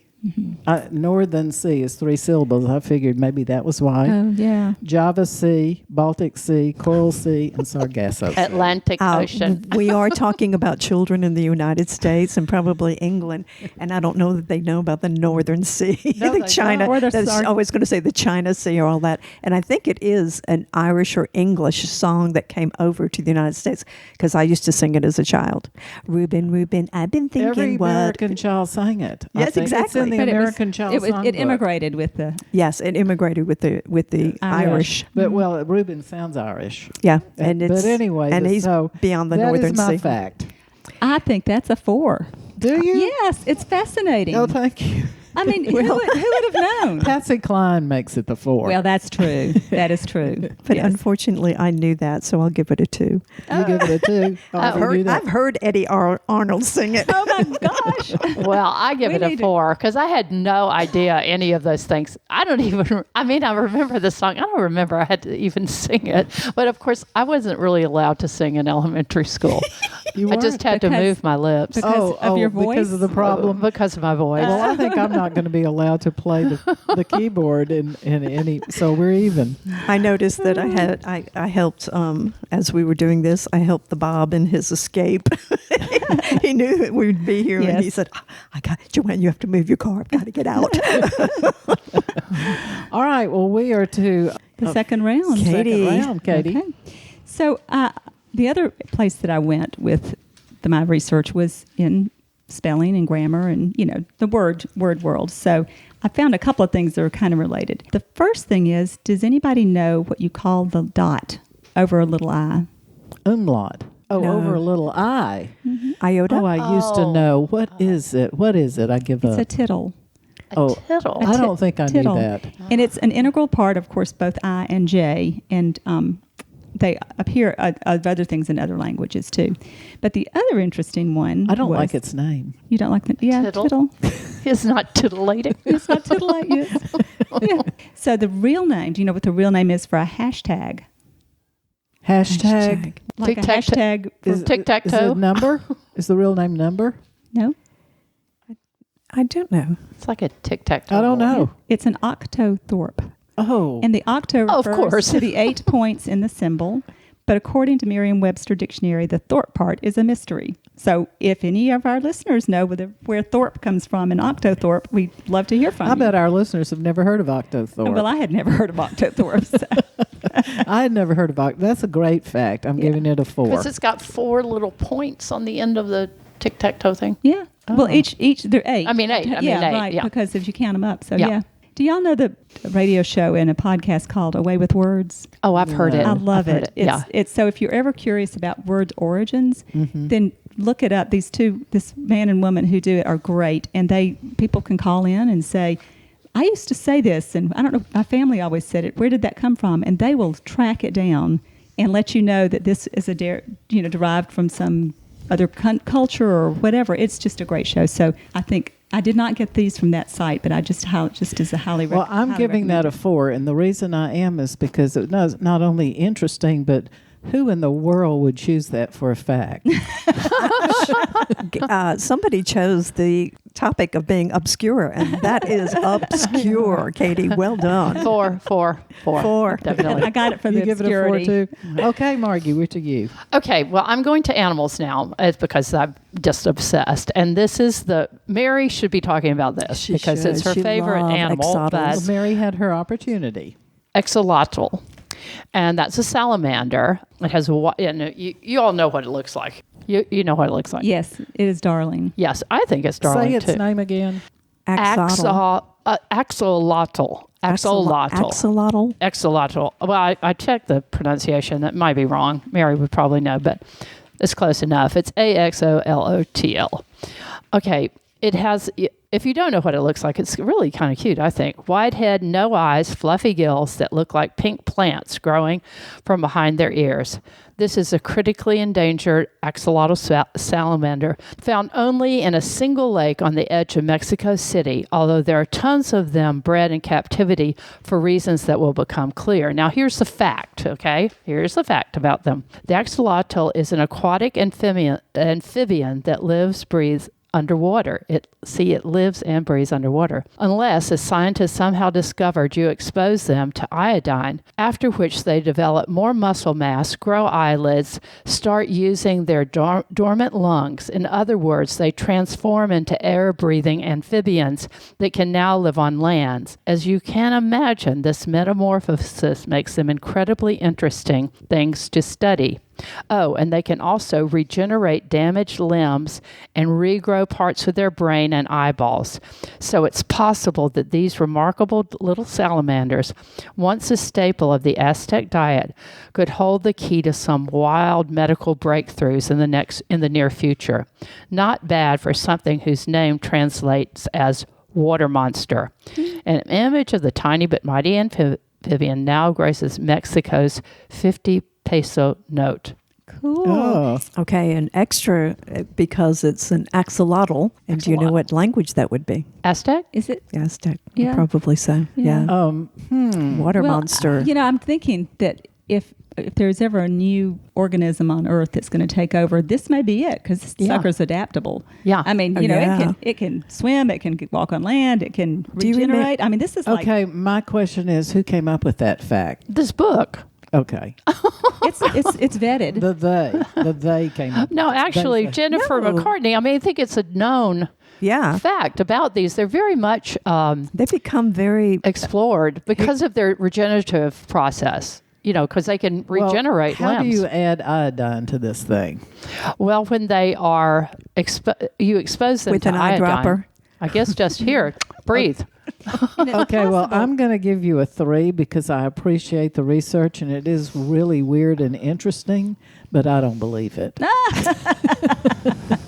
Northern Sea is 3 syllables. I figured maybe that was why. Oh, yeah. Java Sea, Baltic Sea, Coral Sea, and Sargasso Sea. Atlantic Ocean. We are talking about children in the United States and probably England, and I don't know that they know about the Northern Sea, No, the they China. don't. Or the I was going to say the China Sea or all that, and I think it is an Irish or English song that came over to the United States because I used to sing it as a child. Reuben, Reuben, I've been thinking Every what. American child sang it. I Yes, think. exactly. It's in the But American Child Songbook. it immigrated with the... Yes, it immigrated with the Irish. But well, Reuben sounds Irish. Yeah, and it's but anyway, and he's so beyond the that Northern is my Sea. fact. I think that's a 4. Do you? Yes, it's fascinating. Oh, thank you. I mean, who would have known? Patsy Cline makes it the 4. Well, that's true. That is true. But Yes. unfortunately, I knew that, so I'll give it a 2. You give it a 2. I've heard Eddie Arnold sing it. Oh my gosh. Well, I give We it a need to- 4 because I had no idea any of those things. I remember the song. I don't remember I had to even sing it. But of course, I wasn't really allowed to sing in elementary school. You I just had to Because- move my lips because of your because of the voice? problem. because of my voice. Well, I think I'm not going to be allowed to play the keyboard in any. So we're even. I noticed that I helped as we were doing this. I helped the Bob in his escape. He knew that we'd be here, and he Yes. said, Joanne, you have to move your car. I've got to get out." All right. Well, we are to The second round. Katie. second round, Katie. Okay. So the other place that I went with my research was in spelling and grammar and, the word world. So I found a couple of things that are kind of related. The first thing is, does anybody know what you call the dot over a little I? Umlaut. Oh, No. over a little I. Iota. Oh, I used to know. What is it? What is it? I give It's up. a tittle. Oh, Tittle. I don't think I Tittle. knew that. And it's an integral part, of course, both I and J, and they appear of other things in other languages too. But the other interesting one, I don't was- like its name. You don't like the Tittle. tittle? It's not titillating. It's not titillate, yes. Yeah. So the real name, do you know what the real name is for a hashtag? Hashtag. Like a Tic-tac-toe. hashtag for, Is Tic-tac-toe. it number? Is the real name number? no, I don't know. It's like a tic-tac-toe. I don't know. it's an octothorpe. Oh. And the octo Oh, of refers course. to the 8 points in the symbol. But according to Merriam-Webster Dictionary, the Thorpe part is a mystery. So if any of our listeners know where Thorpe comes from in Octothorpe, we'd love to hear from I you. bet our listeners have never heard of Octothorpe. Well, I had never heard of Octothorpe. So. I had never heard of Octothorpe. That's a great fact. I'm giving it a 4. Because it's got 4 little points on the end of the tic-tac-toe thing. Yeah. Well, each they're 8. I mean, 8. I mean, yeah, 8. right. Yeah. Because if you count them up, so Yeah. yeah. Do y'all know the radio show and a podcast called Away with Words? Oh, I've heard it. I love I've heard it. Yeah. It's so if you're ever curious about word origins, then look it up. This man and woman who do it are great, and people can call in and say, I used to say this, and I don't know, my family always said it. Where did that come from? And they will track it down and let you know that this is derived from some other culture or whatever. It's just a great show. So I think I did not get these from that site, but I just as a highly Well, I'm highly giving that a recommended. 4, and the reason I am is because it was not only interesting, but who in the world would choose that for a fact? Somebody chose the topic of being obscure, and that is obscure, Katie. Well done. Four. Four. Definitely. I got it for You the give it a 4 obscurity. too? Okay, Margie, we're to you. Okay, well, I'm going to animals now. It's because I'm just obsessed. And this is Mary should be talking about this She because it's should. her She favorite loves animal, axolotls. Well, but Mary had her opportunity. axolotl. And that's a salamander. It has you all know what it looks like. You know what it looks like. Yes, it is darling. Yes, I think it's darling Say its too. name again. Axolotl. Axolotl. Axolotl. Axolotl. Axolotl. Well, I checked the pronunciation. That might be wrong. Mary would probably know, but it's close enough. It's Axolotl. Okay. It has, if you don't know what it looks like, it's really kind of cute, I think. Wide head, no eyes, fluffy gills that look like pink plants growing from behind their ears. This is a critically endangered axolotl salamander found only in a single lake on the edge of Mexico City, although there are tons of them bred in captivity for reasons that will become clear. Now, here's the fact, okay? Here's the fact about them. The axolotl is an aquatic amphibian that lives, breathes, underwater. It lives and breathes underwater. Unless, as scientists somehow discovered, you expose them to iodine, after which they develop more muscle mass, grow eyelids, start using their dormant lungs. In other words, they transform into air-breathing amphibians that can now live on land. As you can imagine, this metamorphosis makes them incredibly interesting things to study. Oh, and they can also regenerate damaged limbs and regrow parts of their brain and eyeballs. So it's possible that these remarkable little salamanders, once a staple of the Aztec diet, could hold the key to some wild medical breakthroughs in the near future. Not bad for something whose name translates as water monster. An image of the tiny but mighty amphibian now graces Mexico's 50 peso note. Cool. Oh, Okay, an extra because it's an axolotl. And do you know what language that would be? Aztec? Is it? Aztec. Yeah. Probably so. Yeah. Yeah. Water monster. I'm thinking that if there's ever a new organism on Earth that's going to take over, this may be it because this Yeah. sucker's adaptable. Yeah. I mean, yeah. it can swim, it can walk on land, it can Do you remember- regenerate. I mean, this is like okay. My question is, who came up with that fact? This book. Okay, it's vetted. the they came up. No, actually, They- Jennifer No. McCartney, I mean, I think it's a known Yeah. fact about these. They're very much They become very explored because of their regenerative process. Because they can Well, regenerate how limbs. do you add iodine to this thing? Well, when they are you expose them with to an iodine. eyedropper. I guess just here, breathe. Okay, well, I'm going to give you a 3 because I appreciate the research and it is really weird and interesting, but I don't believe it.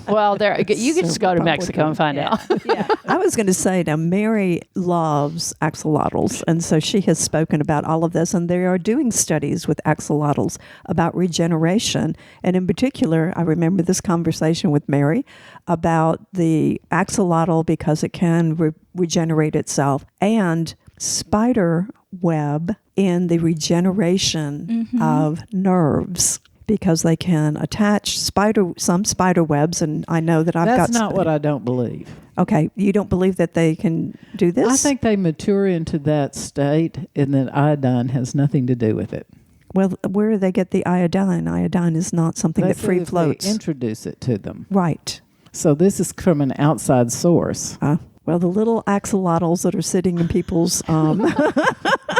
Well, there you can just go to Mexico and find out. Yeah. I was going to say, now, Mary loves axolotls, and so she has spoken about all of this, and they are doing studies with axolotls about regeneration. And in particular, I remember this conversation with Mary about the axolotl because it can regenerate itself, and spider web in the regeneration of nerves. Because they can attach some spider webs, and I know that I've got. That's not what I don't believe. Okay, you don't believe that they can do this? I think they mature into that state and that iodine has nothing to do with it. Well, where do they get the iodine? Iodine is not something They that free say if floats. they introduce it to them. Right. So this is from an outside source. Well, the little axolotls that are sitting in people's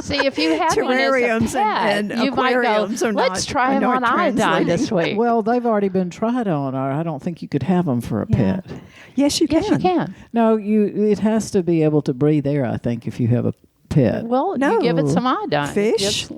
See, if you had terrariums one as a pet, and you might go, aquariums are let's not- try are him not on iodine this translating. week. Well, they've already been tried on, or I don't think you could have them for a Yeah. pet. Yes, you can. Yes, you can. No, it has to be able to breathe air, I think, if you have a pet. Well, No. you give it some iodine. Fish?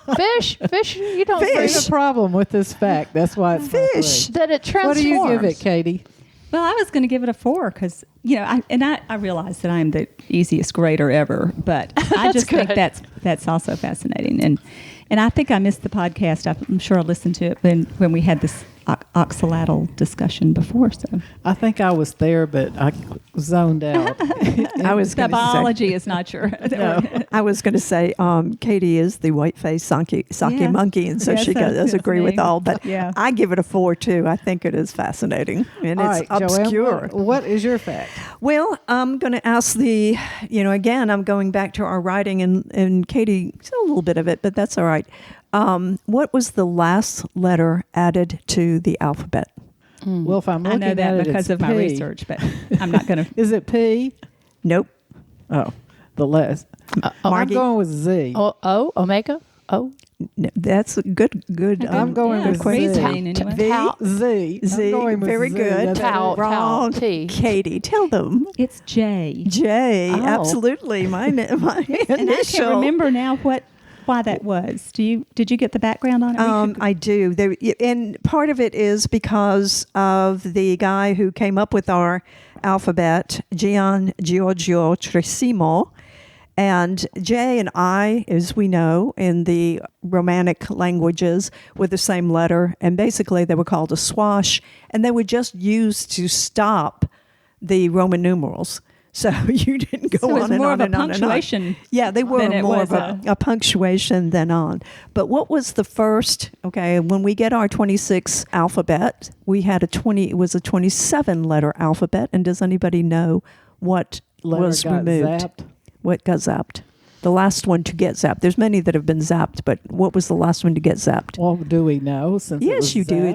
It's fish, you don't Fish. There's a problem with this fact. That's why it's my Fish. three. that it transforms. What do you give it, Katie? Well, I was going to give it a 4 because, I realize that I'm the easiest grader ever, but I That's just think good. that's also fascinating. And And I think I missed the podcast. I'm sure I listened to it when we had this oxalatal discussion before. So I think I was there, but I zoned out. I was the going to say. biology is not your. No. I was going to say, Katie is the white-faced sake Yes. monkey, and so Yes, she does that's agree with me. all. But Yeah. I give it a 4 too. I think it is fascinating, and All it's right, Joanne, obscure. what is your fact? Well, I'm going to ask again, I'm going back to our writing, and Katie said a little bit of it, but that's all right. What was the last letter added to the alphabet? Well, if I'm I looking know that at it, because it's of my P. research, but I'm not going to. Is it P? Nope. Oh, the last. I'm Margie? going with Z. Omega? No, that's a good. I'm going Yeah, with it's reasoning Z. anyway. V? Tau. Z. I'm Z. going with Very Z. good. That's Tau. it. Wrong. T. Katie, tell them. It's J. J. Oh. Absolutely. My And I initial. can't remember now why that was. Did you get the background on it? I do. And part of it is because of the guy who came up with our alphabet, Gian Giorgio Tresimo. And J and I, as we know, in the Romanic languages, were the same letter. And basically, they were called a swash. And they were just used to stop the Roman numerals. So you didn't go So it was on and more on of a and on and on. punctuation Yeah, they were than it more was of a punctuation than on. But what was the first? Okay, when we get our 26 alphabet, we had it was a 27 letter alphabet. And does anybody know what Letter was got removed? zapped. What got zapped? The last one to get zapped. There's many that have been zapped, but what was the last one to get zapped? Well, do we know? Since it Yes, was you do. zapped?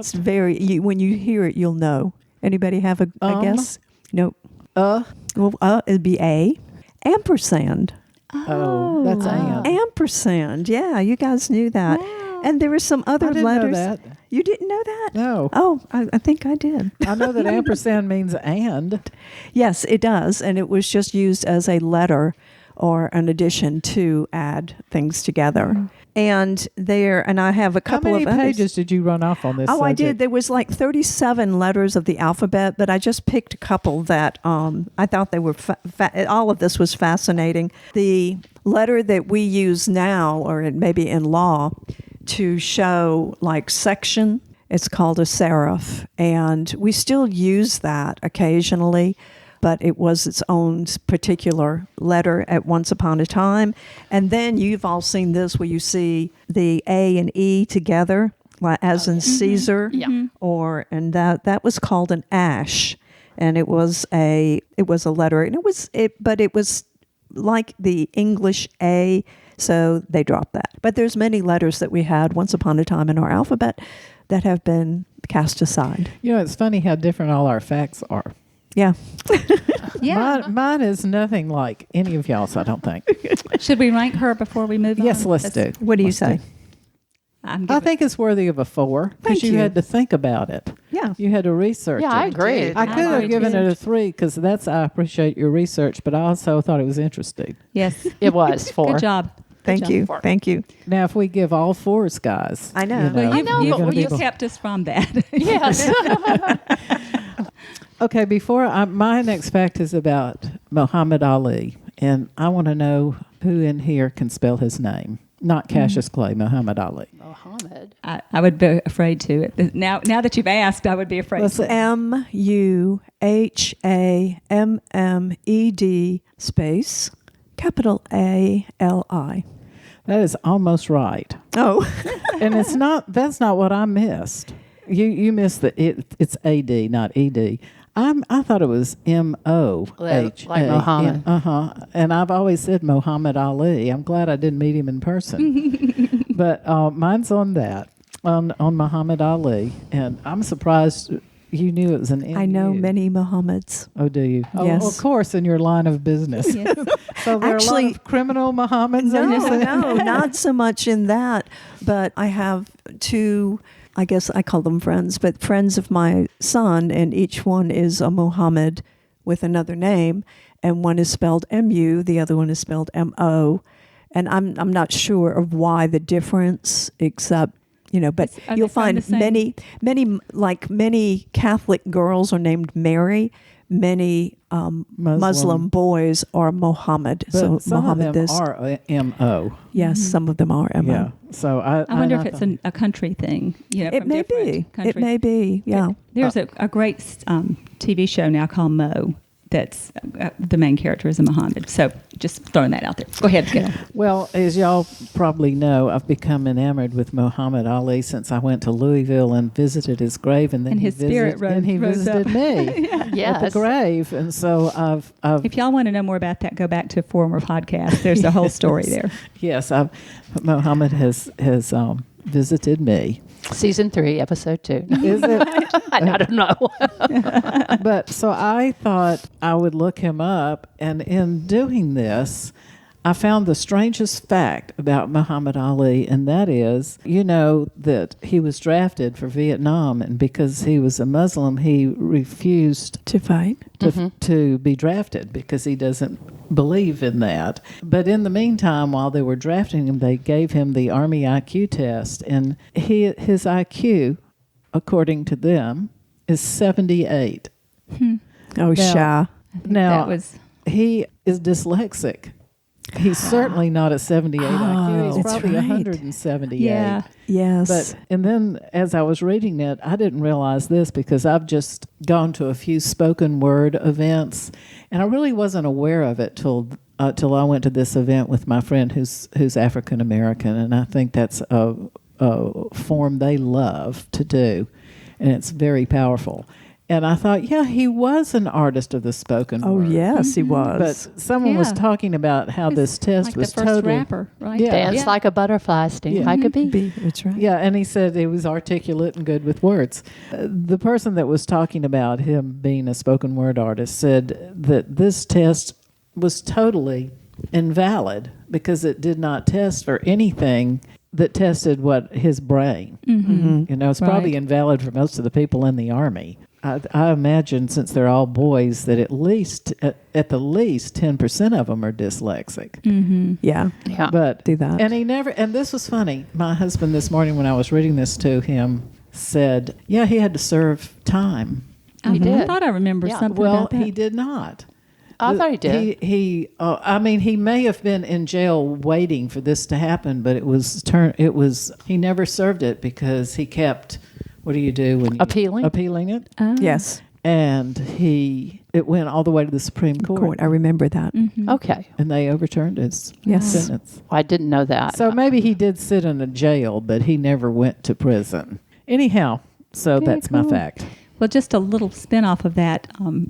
It's when you hear it, you'll know. Anybody have a guess? Nope. Well, it'd be A. Ampersand. Oh, that's Ann. Ampersand. Yeah, you guys knew that. Wow. And there were some other I didn't letters. know that. You didn't know that? No. Oh, I think I did. I know that ampersand means and. Yes, it does. And it was just used as a letter or an addition to add things together. And I have a couple How many of others. pages did you run off on this Oh, I did. subject? There was like 37 letters of the alphabet, but I just picked a couple that I thought they were all of this was fascinating. The letter that we use now, or maybe in law, to show like section, it's called a serif, and we still use that occasionally. But it was its own particular letter at once upon a time. And then you've all seen this where you see the A and E together, like as in Caesar, Yeah. and that was called an ash, and it was a letter, and it was like the English A, so they dropped that. But there's many letters that we had once upon a time in our alphabet that have been cast aside. You know, it's funny how different all our facts are. Yeah. Yeah. Mine is nothing like any of y'all's, I don't think. Should we rank her before we move on? Yes, let's do. What do you Let's say? do. I'm I giving- think it's worthy of a 4 because Thank you you. had to think about it. Yeah. You had to research Yeah, I it. agree. I could have agree given too. it a 3 because I appreciate your research, but I also thought it was interesting. Yes. It was 4. Good job. Thank job. you. Thank you. Now, if we give all 4s, guys, I know. Well, I know, you, but you be kept us from that. Yes. Okay, my next fact is about Muhammad Ali, and I want to know who in here can spell his name. Not Cassius Clay, Muhammad Ali. Mohammed. I would be afraid to. Now that you've asked, I would be afraid Let's to. see. MUHAMMED space capital ALI. That is almost right, Oh, and that's not what I missed. You missed it's AD, not ED. I thought it was MOH. Like Mohammed. And I've always said Muhammad Ali. I'm glad I didn't meet him in person. But mine's on that, on Muhammad Ali. And I'm surprised you knew it was an MU. I know many Muhammads. Oh, do you? Yes. Oh, of course, in your line of business. Yes. So there are a Actually, lot of criminal Muhammads. are you saying? No, not so much in that. But I have 2, I guess I call them friends, but friends of my son, and each one is a Muhammad with another name, and one is spelled MU, the other one is spelled MO, and I'm not sure of why the difference, except But Are you'll they from the find same- many Catholic girls are named Mary. Many Muslim boys are Mohammed. But So some Mohammed of them this. are M.O. Yes, some of them are Mo. Yeah. So I wonder if and it's thought- a country thing. It from may different be. countries. It may be. Yeah. There's a great TV show now called Mo. That's the main character is a Muhammad. So just throwing that out there. Go ahead, Gail. Well, as y'all probably know, I've become enamored with Muhammad Ali since I went to Louisville and visited his grave, and then And his spirit then he rose visited up. me at the Yes. grave, and so I've If y'all want to know more about that, go back to a former podcast. There's a whole story there. yes, Muhammad has visited me. Season 3, episode 2. Is it? I don't know. But so I thought I would look him up, and in doing this, I found the strangest fact about Muhammad Ali, and that is, that he was drafted for Vietnam, and because he was a Muslim, he refused To fight. to be drafted because he doesn't believe in that. But in the meantime, while they were drafting him, they gave him the Army IQ test, and his IQ, according to them, is 78. Oh, shy. Now, that was he is dyslexic. He's certainly not a 78 IQ. He's that's probably right. 178. yeah. Yes. And then as I was reading it, I didn't realize this because I've just gone to a few spoken word events, and I really wasn't aware of it till I went to this event with my friend who's African American, and I think that's a form they love to do, and it's very powerful. And I thought, yeah, he was an artist of the spoken oh, word. yes, he was. But someone was Yeah. talking about how this test like was the first totally rapper, right? Yeah. Dance like a butterfly, sting Yeah. like a bee. That's right. Yeah, and he said he was articulate and good with words. The person that was talking about him being a spoken word artist said that this test was totally invalid because it did not test for anything that tested his brain. It's probably Right. invalid for most of the people in the Army. I imagine, since they're all boys, that at the least 10% of them are dyslexic. Yeah. Yeah. But Do that. and this was funny. My husband this morning, when I was reading this to him, said, "Yeah, he had to serve time." He did. I thought I remembered Yeah. something Well, about that. he did not. I thought he did. He may have been in jail waiting for this to happen, but he never served it because he kept. What do you do when you appealing it? Yes. And it went all the way to the Supreme Court, I remember that. Okay. and they overturned his Yes. sentence. Well, I didn't know that. So maybe he did sit in a jail, but he never went to prison. Anyhow, so Very that's my cool. fact. Well, just a little spin off of that,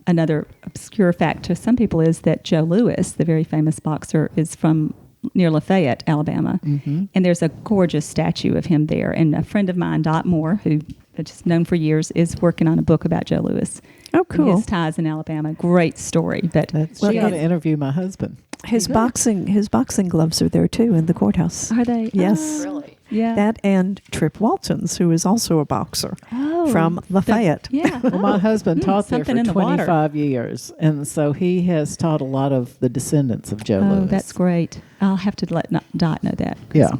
another obscure fact to some people is that Joe Louis, the very famous boxer, is from near Lafayette, Alabama. And there's a gorgeous statue of him there. And a friend of mine, Dot Moore, who I've just known for years, is working on a book about Joe Louis. Oh, And cool. his ties in Alabama. Great story. But She ought to interview my husband. His boxing gloves are there too in the courthouse. are they? Yes. Really? Yeah. That and Trip Waltons, who is also a boxer Oh, from Lafayette. Yeah. Well, my husband taught there something for in the water. 25 years, and so he has taught a lot of the descendants of Joe Oh, Louis. that's great. I'll have to let Dot know that. 'Cause, Yeah.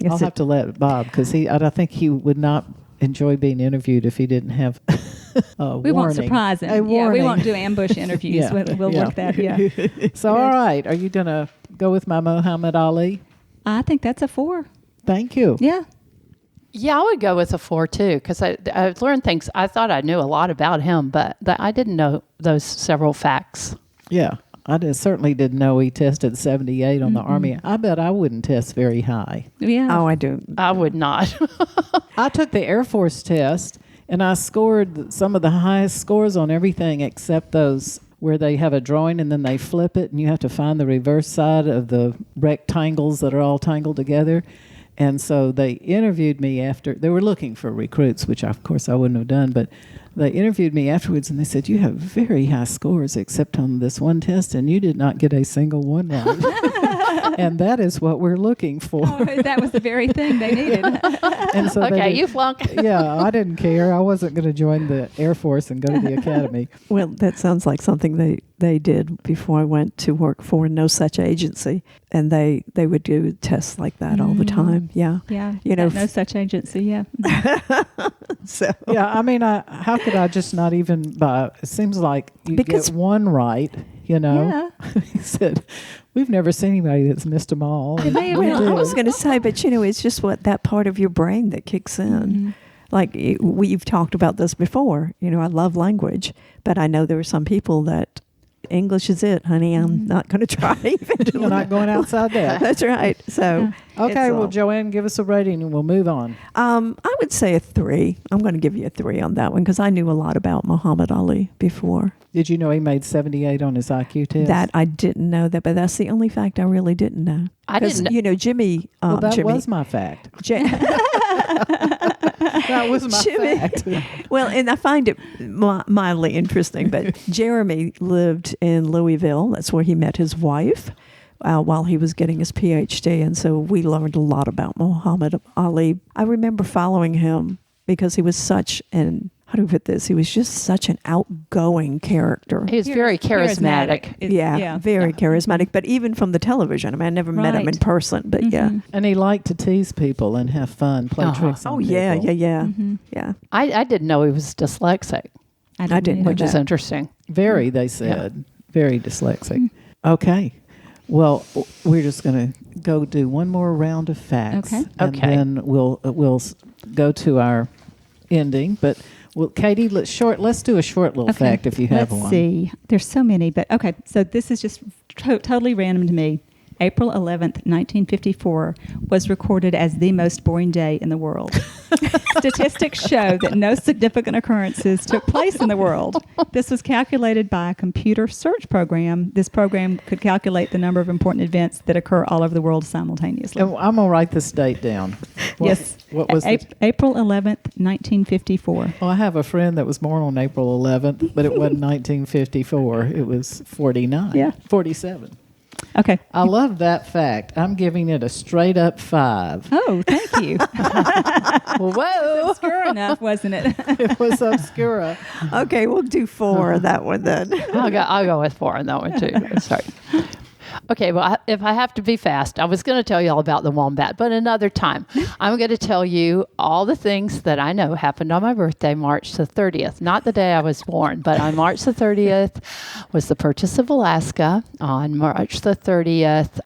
Yes, I'll have to let Bob, because I think he would not enjoy being interviewed if he didn't have a We warning. won't surprise him. A Yeah, we warning. won't do ambush interviews. Yeah. We'll Yeah. work that. Yeah. So, all right, are you going to go with my Muhammad Ali? I think that's a 4. Thank you. Yeah. Yeah, I would go with a 4 too, because I've learned things. I thought I knew a lot about him, but I didn't know those several facts. Yeah, certainly didn't know he tested 78 on the Army. I bet I wouldn't test very high. Yeah. Oh, I do. I would not. I took the Air Force test, and I scored some of the highest scores on everything except those where they have a drawing and then they flip it, and you have to find the reverse side of the rectangles that are all tangled together. And so they interviewed me after. They were looking for recruits, which of course I wouldn't have done, but they interviewed me afterwards, and they said, "You have very high scores except on this one test, and you did not get a single one right." And that is what we're looking for. Oh, that was the very thing they needed. And so they Okay, did- you flunk. yeah, I didn't care. I wasn't going to join the Air Force and go to the academy. Well, that sounds like something they did before I went to work for No Such Agency, and they would do tests like that all the time. Yeah, Yeah. You know, No Such Agency. Yeah. so Yeah, I mean, how could I just not even buy? It seems like you Because- get one right, you know. Yeah. He said, we've never seen anybody that's missed them all. It may have We been- I did. was going to say, but it's just what that part of your brain that kicks in. Mm-hmm. Like we've talked about this before. I love language, but I know there are some people that English is it, honey. I'm not going to try even. to You're not going outside that. That's right. So Okay, it's well, all- Joanne, give us a rating and we'll move on. I would say a 3. I'm going to give you a 3 on that one because I knew a lot about Muhammad Ali before. Did you know he made 78 on his IQ test? That I didn't know that, but that's the only fact I really didn't know. I 'Cause, didn't. Jimmy. Well, that Jimmy, was my fact. Ja- That was my Jimmy. fact. Well, and I find it mildly interesting, but Jeremy lived in Louisville. That's where he met his wife while he was getting his PhD. And so we learned a lot about Muhammad Ali. I remember following him because he was such an, how do we put this? He was just such an outgoing character. He was very charismatic. Very charismatic. But even from the television, I mean, I never met him in Right. person, but yeah. And he liked to tease people and have fun, play tricks on Oh, yeah, people. yeah. I didn't know he was dyslexic, I didn't know which is that. interesting. Very, they said. Very dyslexic. Okay. Well, we're just going to go do one more round of facts. Okay. And Okay. then we'll go to our ending. But, Katie, let's do a short little fact if you have Let's one. see. There's so many, but okay. So this is just totally random to me. April 11th, 1954 was recorded as the most boring day in the world. Statistics show that no significant occurrences took place in the world. This was calculated by a computer search program. This program could calculate the number of important events that occur all over the world simultaneously. And I'm going to write this date down. Yes. What was it? April 11th, 1954. Well, I have a friend that was born on April 11th, but it wasn't 1954. It was 49. Yeah. 47. Okay. I love that fact. I'm giving it a straight up 5. Oh, thank you. Whoa! Obscure enough, wasn't it? It was Obscura. Okay, we'll do 4 of that one then. I'll go with 4 on that one too. Sorry. Okay, well, if I have to be fast, I was going to tell you all about the wombat, but another time. I'm going to tell you all the things that I know happened on my birthday, March the 30th. Not the day I was born, but on March the 30th was the purchase of Alaska. On March the 30th,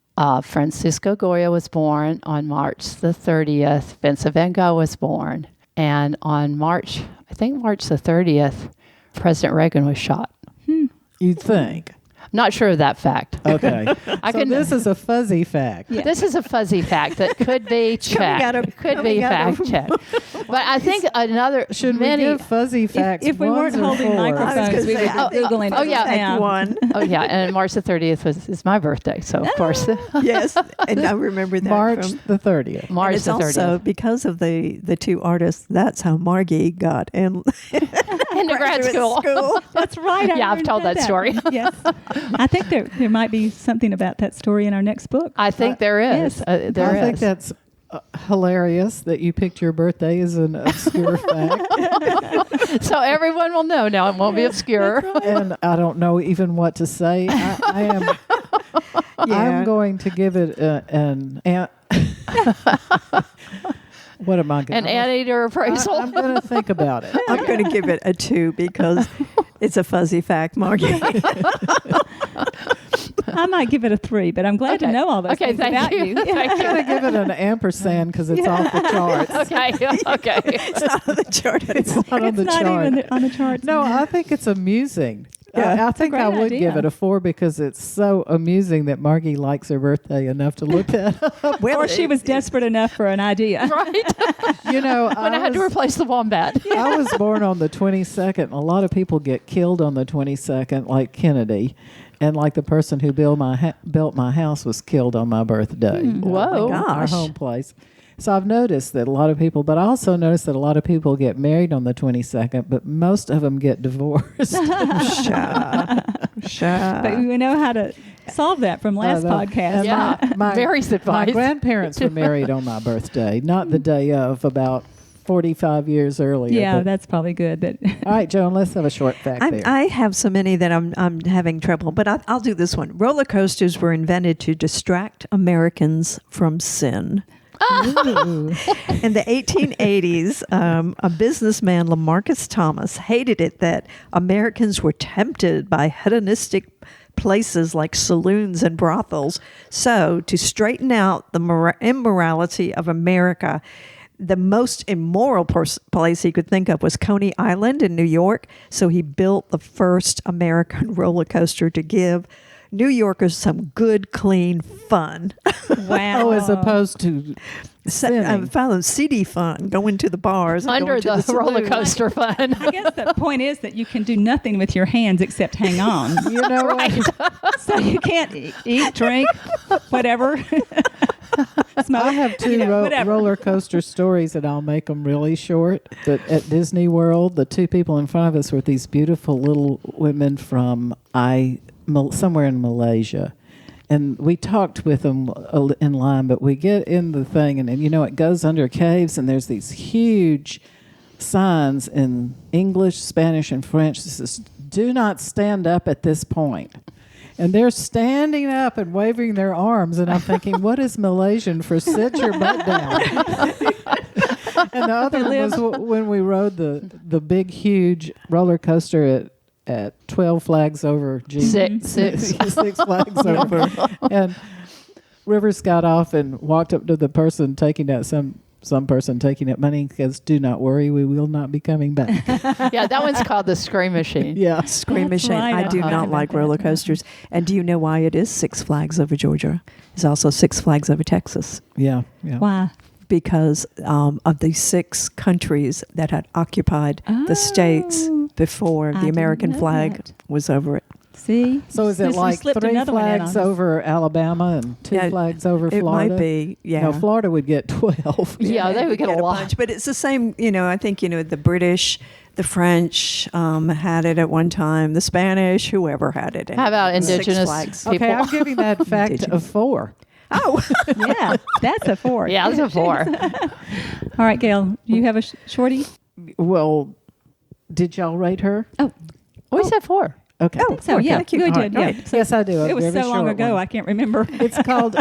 Francisco Goya was born. On March the 30th, Vincent van Gogh was born. And on March the 30th, President Reagan was shot. You'd think. Not sure of that fact. Okay. I So can. this is a fuzzy fact. This is a fuzzy fact that could be checked. out of- Could be coming out fact of- checked. But I think another Should many. we give fuzzy facts? If we weren't ones or holding fours? microphones, I was gonna we say, would be Googling oh, it yeah. right now. Take one. Oh yeah, and March the 30th is my birthday, so of course Yes, and I remember that March from. the 30th. March And it's the 30th. also because of the two artists. That's how Margie got in Into grad school. That's right. I Yeah, I've already told read that story. Yes. I think there might be something about that story in our next book. I think there is. yes. There I think is. that's hilarious that you picked your birthday as an obscure fact. So everyone will know now. It won't be obscure. And I don't know even what to say. I am. I'm going to give it what am I going An anteater appraisal. I'm going to think about it. I'm going to give it a 2 because it's a fuzzy fact, Margie. I might give it a 3, but I'm glad to Okay. know all those Okay, things thank about you. you. Thank I'm you. going to give it an ampersand because it's off the charts. Okay. Okay. It's not on the chart. It's not on It's the not chart. even on the charts. No, I think it's amusing. Yeah. I think great I would idea. give it a 4 because it's so amusing that Margie likes her birthday enough to look that up. Well, Or she was desperate enough for an idea. Right. You know, When I had to replace the wombat. I was born on the 22nd. And a lot of people get killed on the 22nd, like Kennedy. And like the person who built my house was killed on my birthday. Whoa. my Our gosh. home place. So I've noticed that a lot of people, but I also noticed that a lot of people get married on the 22nd, but most of them get divorced. Sure. But we know how to solve that from last podcast. Yeah. Mary's My advice. grandparents were married on my birthday, not the day of, about 45 years earlier. Yeah, but- that's probably good. That all right, Joan, let's have a short fact there. I have so many that I'm having trouble, but I'll do this one. Roller coasters were invented to distract Americans from sin. In the 1880s, a businessman, Lamarcus Thomas, hated it that Americans were tempted by hedonistic places like saloons and brothels. So, to straighten out the immorality of America, the most immoral place he could think of was Coney Island in New York. So he built the first American roller coaster to give New Yorkers some good, clean fun. wow. Oh, as opposed to sinning. Follow seedy fun, going to the bars. And Under going to the roller saloon. coaster fun. I guess the point is that you can do nothing with your hands except hang on. You know what? So you can't eat, drink, whatever. Smoke, I have two whatever. roller coaster stories, and I'll make them really short. But at Disney World, the two people in front of us were these beautiful little women from somewhere in Malaysia. And we talked with them in line, but we get in the thing, and it goes under caves, and there's these huge signs in English, Spanish, and French that says, "Do not stand up at this point." And they're standing up and waving their arms, and I'm thinking, what is Malaysian for sit your butt down? And the other one was when we rode the big, huge roller coaster at 12 Flags Over. Six. Six Flags Over. And Rivers got off and walked up to the person taking that some person taking that money and says, "Do not worry, we will not be coming back." Yeah, that one's called the Scream Machine. Yeah. Scream That's machine. right, I do I not forgot like about roller that. coasters. And do you know why it is Six Flags Over Georgia? It's also Six Flags Over Texas. Yeah. Why? Because of the 6 countries that had occupied the states before I the didn't American know flag that. was over it. See? So is it Just like slipped 3 another one in flags on us. over Alabama and 2 Yeah, flags over It Florida? might be, yeah. No, Florida would get 12. Yeah, they would get a lot. bunch. But it's the same, I think, the British, the French had it at one time, the Spanish, whoever had it. How about Six indigenous Flags. people? Okay, I'm giving that fact Indigenous. of 4. Oh, Yeah, that's a 4. Yeah, that's a 4. All right, Gail, you have a shorty? Well, did y'all rate her? We said 4. Okay. I think so, yeah. thank you. You All did, right, yeah. right. So Yes, I do. it was so long ago, I can't remember. It's called.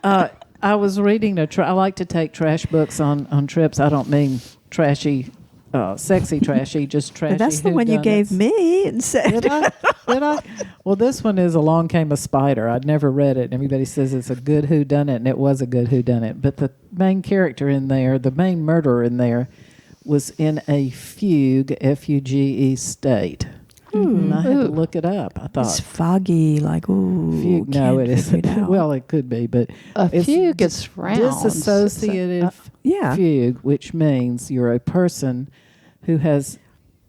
I was reading I like to take trash books on trips. I don't mean trashy, sexy trashy, just trashy. but that's the one you gave whodunits. me and said. Did I? Did I? Well, this one is Along Came a Spider. I'd never read it. Everybody says it's a good whodunit, and it was a good whodunit. But the main character in there, the main murderer in there, was in a fugue, F-U-G-E state. And I had to look it up. I It's thought, foggy, like, ooh. fugue. No, can't it figure isn't. out. Well, it could be, but A it's fugue is round. disassociative yeah. fugue, which means you're a person who has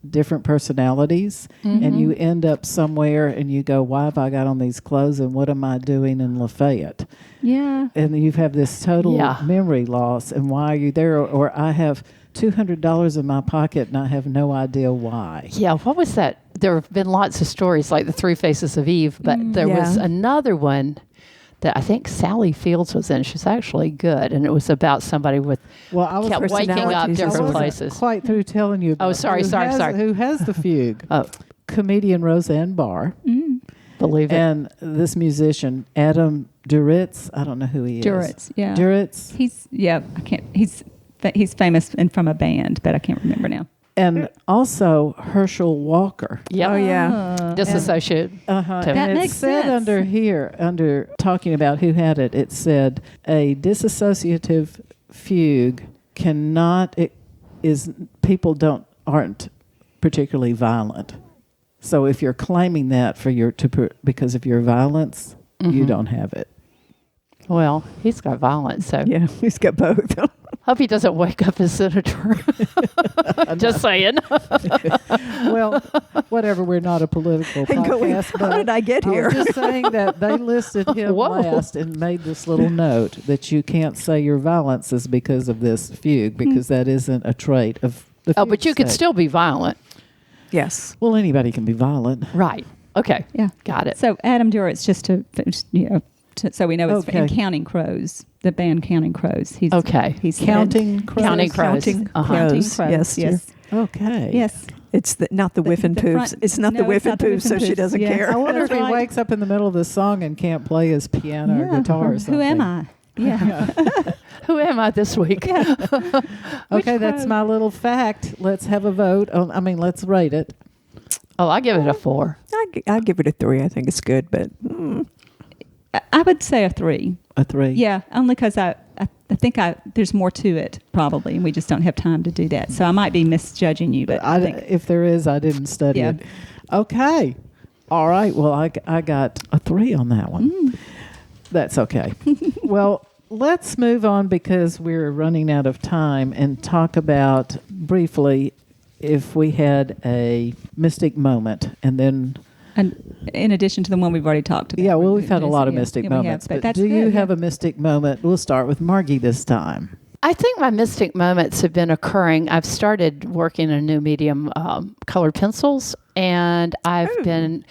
different personalities, and you end up somewhere and you go, why have I got on these clothes and what am I doing in Lafayette? Yeah. And you have this total Yeah. memory loss, and why are you there? Or I have $200 in my pocket and I have no idea why. Yeah, what was that? There have been lots of stories like the 3 Faces of Eve, but there was Yeah. another one that I think Sally Fields was in. She's actually good, and it was about somebody with Well, I was kept waking up personalities different disorder. places. quite through telling you about sorry, sorry. who has the fugue. Oh, Comedian Roseanne Barr believe it. and this musician Adam Duritz. I don't know who he is. Duritz, yeah. Duritz. He's famous and from a band, but I can't remember now. And also Herschel Walker. Yep. Oh, yeah. Disassociate. Uh-huh. That And it makes said sense. under talking about who had it, it said a disassociative fugue people aren't particularly violent. So if you're claiming that because of your violence, you don't have it. Well, he's got violence, so Yeah, he's got both. hope he doesn't wake up as senator. Just saying. Well, whatever. We're not a political And going, podcast, how but did I get I here? was just saying that they listed him Whoa. last and made this little note that you can't say your violence is because of this fugue because that isn't a trait of the Oh, fugue but you could state. still be violent. Yes. Well, anybody can be violent. Right. Okay. Yeah. Got it. So Adam Duritz, just to so we know it's Okay. in Counting Crows, the band Counting Crows. He's He's Counting Crows. Counting Crows. Counting Uh-huh. Crows. Counting Crows. Yes. Yes. Okay. Yes. It's not the whiff and the poops. front- It's not no, the it's whiff and not the whiff poops, so and she poops. doesn't Yeah. care. I wonder That's if he right. wakes up in the middle of the song and can't play his piano or guitar or something. Who am I? Yeah. Who am I this week? Okay, that's crow? my little fact. Let's have a vote. Let's rate it. Oh, I give it a 4. I give it a 3. I think it's good, but I would say a 3. A 3. Yeah, only because I think there's more to it probably, and we just don't have time to do that. So I might be misjudging you, but I think If there is, I didn't study Yeah. it. Okay. All right. Well, I got a 3 on that one. That's okay. Well, let's move on because we're running out of time and talk about briefly if we had a mystic moment, and then in addition to the one we've already talked about. yeah, well, we've had a lot of Yeah, mystic yeah, we have, moments. But that's do you good, have yeah. a mystic moment? We'll start with Margie this time. I think my mystic moments have been occurring. I've started working in a new medium, colored pencils, and I've been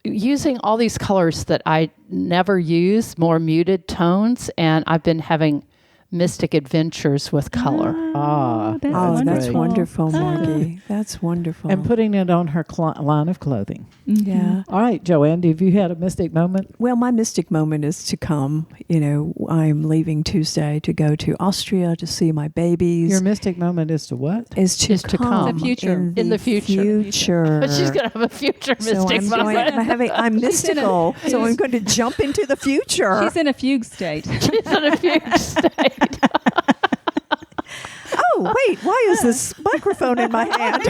using all these colors that I never use, more muted tones, and I've been having mystic adventures with color. that's great. wonderful, Margie. That's wonderful. And putting it on her line of clothing. yeah. All right, Joanne, have you had a mystic moment? Well, my mystic moment is to come. I'm leaving Tuesday to go to Austria to see my babies. Your mystic moment is to what? is to come The future. In the future. future. But she's going to have a future So mystic moment. I'm mystical, so I'm going to jump into the future. She's in a fugue state. She's in a future state. Oh, wait, why is this microphone in my hand?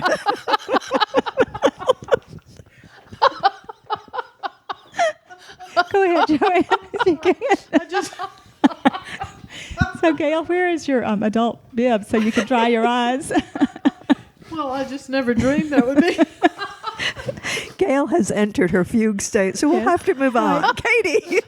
Go ahead, Joanne. You can. So, Gail, where is your adult bib so you can dry your eyes? Well, I just never dreamed that would be. Gail has entered her fugue state, so we'll have to move on. Katie.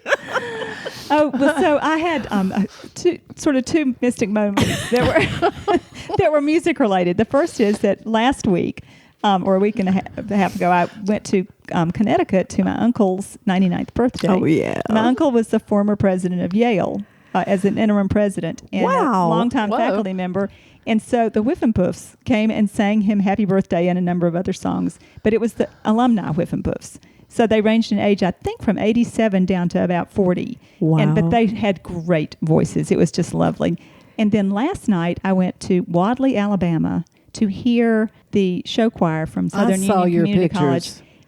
Oh, well, so I had two mystic moments that were music related. The first is that last week, or a week and a half ago, I went to Connecticut to my uncle's 99th birthday. Oh, yeah. My uncle was the former president of Yale as an interim president and Wow. a longtime Whoa. faculty member. And so the Whiffenpoofs came and sang him Happy Birthday and a number of other songs. But it was the alumni Whiffenpoofs. So they ranged in age, I think, from 87 down to about 40. Wow. But they had great voices. It was just lovely. And then last night, I went to Wadley, Alabama, to hear the show choir from Southern saw Union your Community pictures.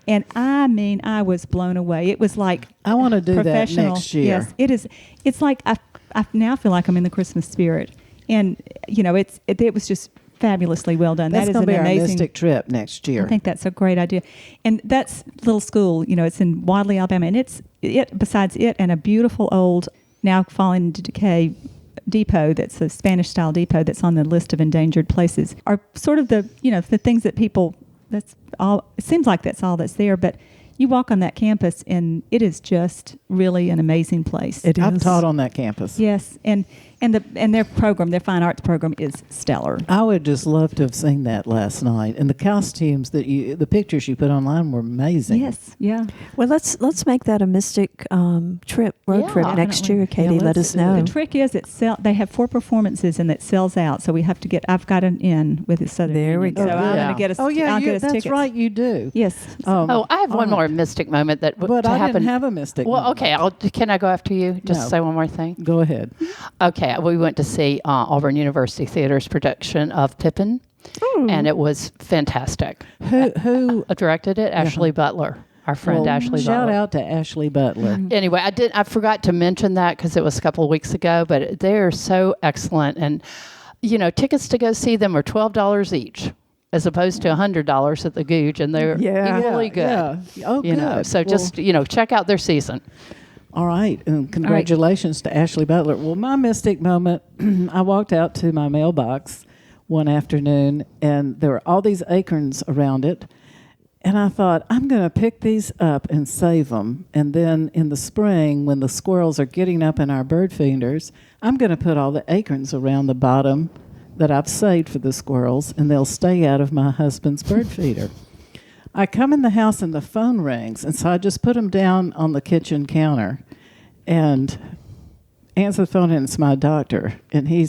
College. And I was blown away. It was like I want to do that professional. next year. Yes, it is. It's like I now feel like I'm in the Christmas spirit. And, it was just fabulously well done. That's That is going an to be our amazing mystic trip next year. I think that's a great idea. And that's little school, it's in Wadley, Alabama. And besides it and a beautiful old, now falling into decay depot that's a Spanish-style depot that's on the list of endangered places are sort of the things that people, that's all, it seems like that's all that's there. But you walk on that campus and it is just really an amazing place. I've taught on that campus. Yes. And their program, their fine arts program is stellar. I would just love to have seen that last night. And the costumes the pictures you put online were amazing. Yes. Yeah. Well, let's make that a mystic road trip next Definitely. year. Katie, Yeah, let us know. The trick is they have 4 performances and it sells out. So I've got an in with the Southern There we Union. go. So I'm Yeah. going to get us. Oh, yeah, I'll get us that's tickets. right, you do. Yes. Oh, I have one all more right. mystic moment that But to I happen. didn't have a mystic Well, moment. okay. Can I go after you? Just No. say one more thing. Go ahead. Okay, we went to see Auburn University Theater's production of Pippin, and it was fantastic. Who Directed it, Ashley Butler, our friend well, Ashley shout Butler. out to Ashley Butler. Anyway, I forgot to mention that because it was a couple of weeks ago, but they're so excellent. And, tickets to go see them are $12 each as opposed to $100 at the Googe, and they're Yeah. equally good. Yeah. Oh, good. So Well, just, check out their season. all right, and congratulations to Ashley Butler. Well, my mystic moment, I walked out to my mailbox one afternoon, and there were all these acorns around it, and I thought, I'm going to pick these up and save them, and then in the spring, when the squirrels are getting up in our bird feeders, I'm going to put all the acorns around the bottom that I've saved for the squirrels, and they'll stay out of my husband's bird feeder. I come in the house and the phone rings, and so I just put them down on the kitchen counter and answer the phone, and it's my doctor, and he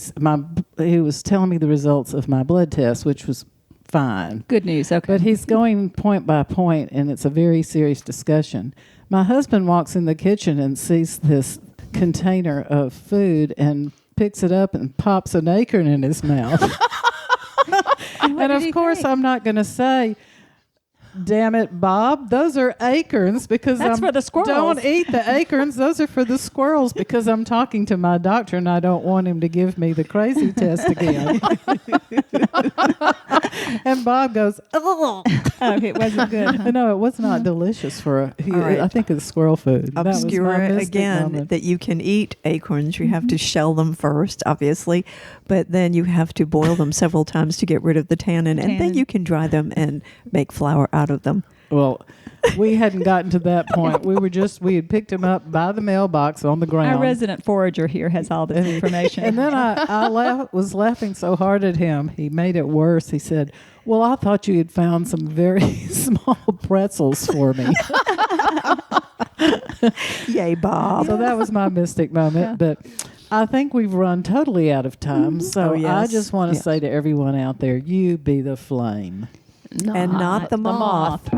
was telling me the results of my blood test, which was fine. Good news. Okay. But he's going point by point, and it's a very serious discussion. My husband walks in the kitchen and sees this container of food and picks it up and pops an acorn in his mouth. And of course, I'm not going to say, "Damn it, Bob, those are acorns," because That's for the squirrels. Don't eat the acorns. Those are for the squirrels, because I'm talking to my doctor and I don't want him to give me the crazy test again. And Bob goes, "Oh, it wasn't good. Huh? no, it was not delicious for right. I think it's squirrel food." That was my Obscura mystic again, moment. that you can eat acorns. You have to shell them first, obviously, but then you have to boil them several times to get rid of the tannin, and then Tannin. you can dry them and make flour out of them. Well, we hadn't gotten to that point. We had picked him up by the mailbox on the ground. Our resident forager here has all this information. And then I was laughing so hard at him, he made it worse. He said, "Well, I thought you had found some very small pretzels for me." Yay, Bob. So that was my mystic moment. But I think we've run totally out of time. So Oh, yes. I just want to Yes. say to everyone out there, you be the flame. And not the moth.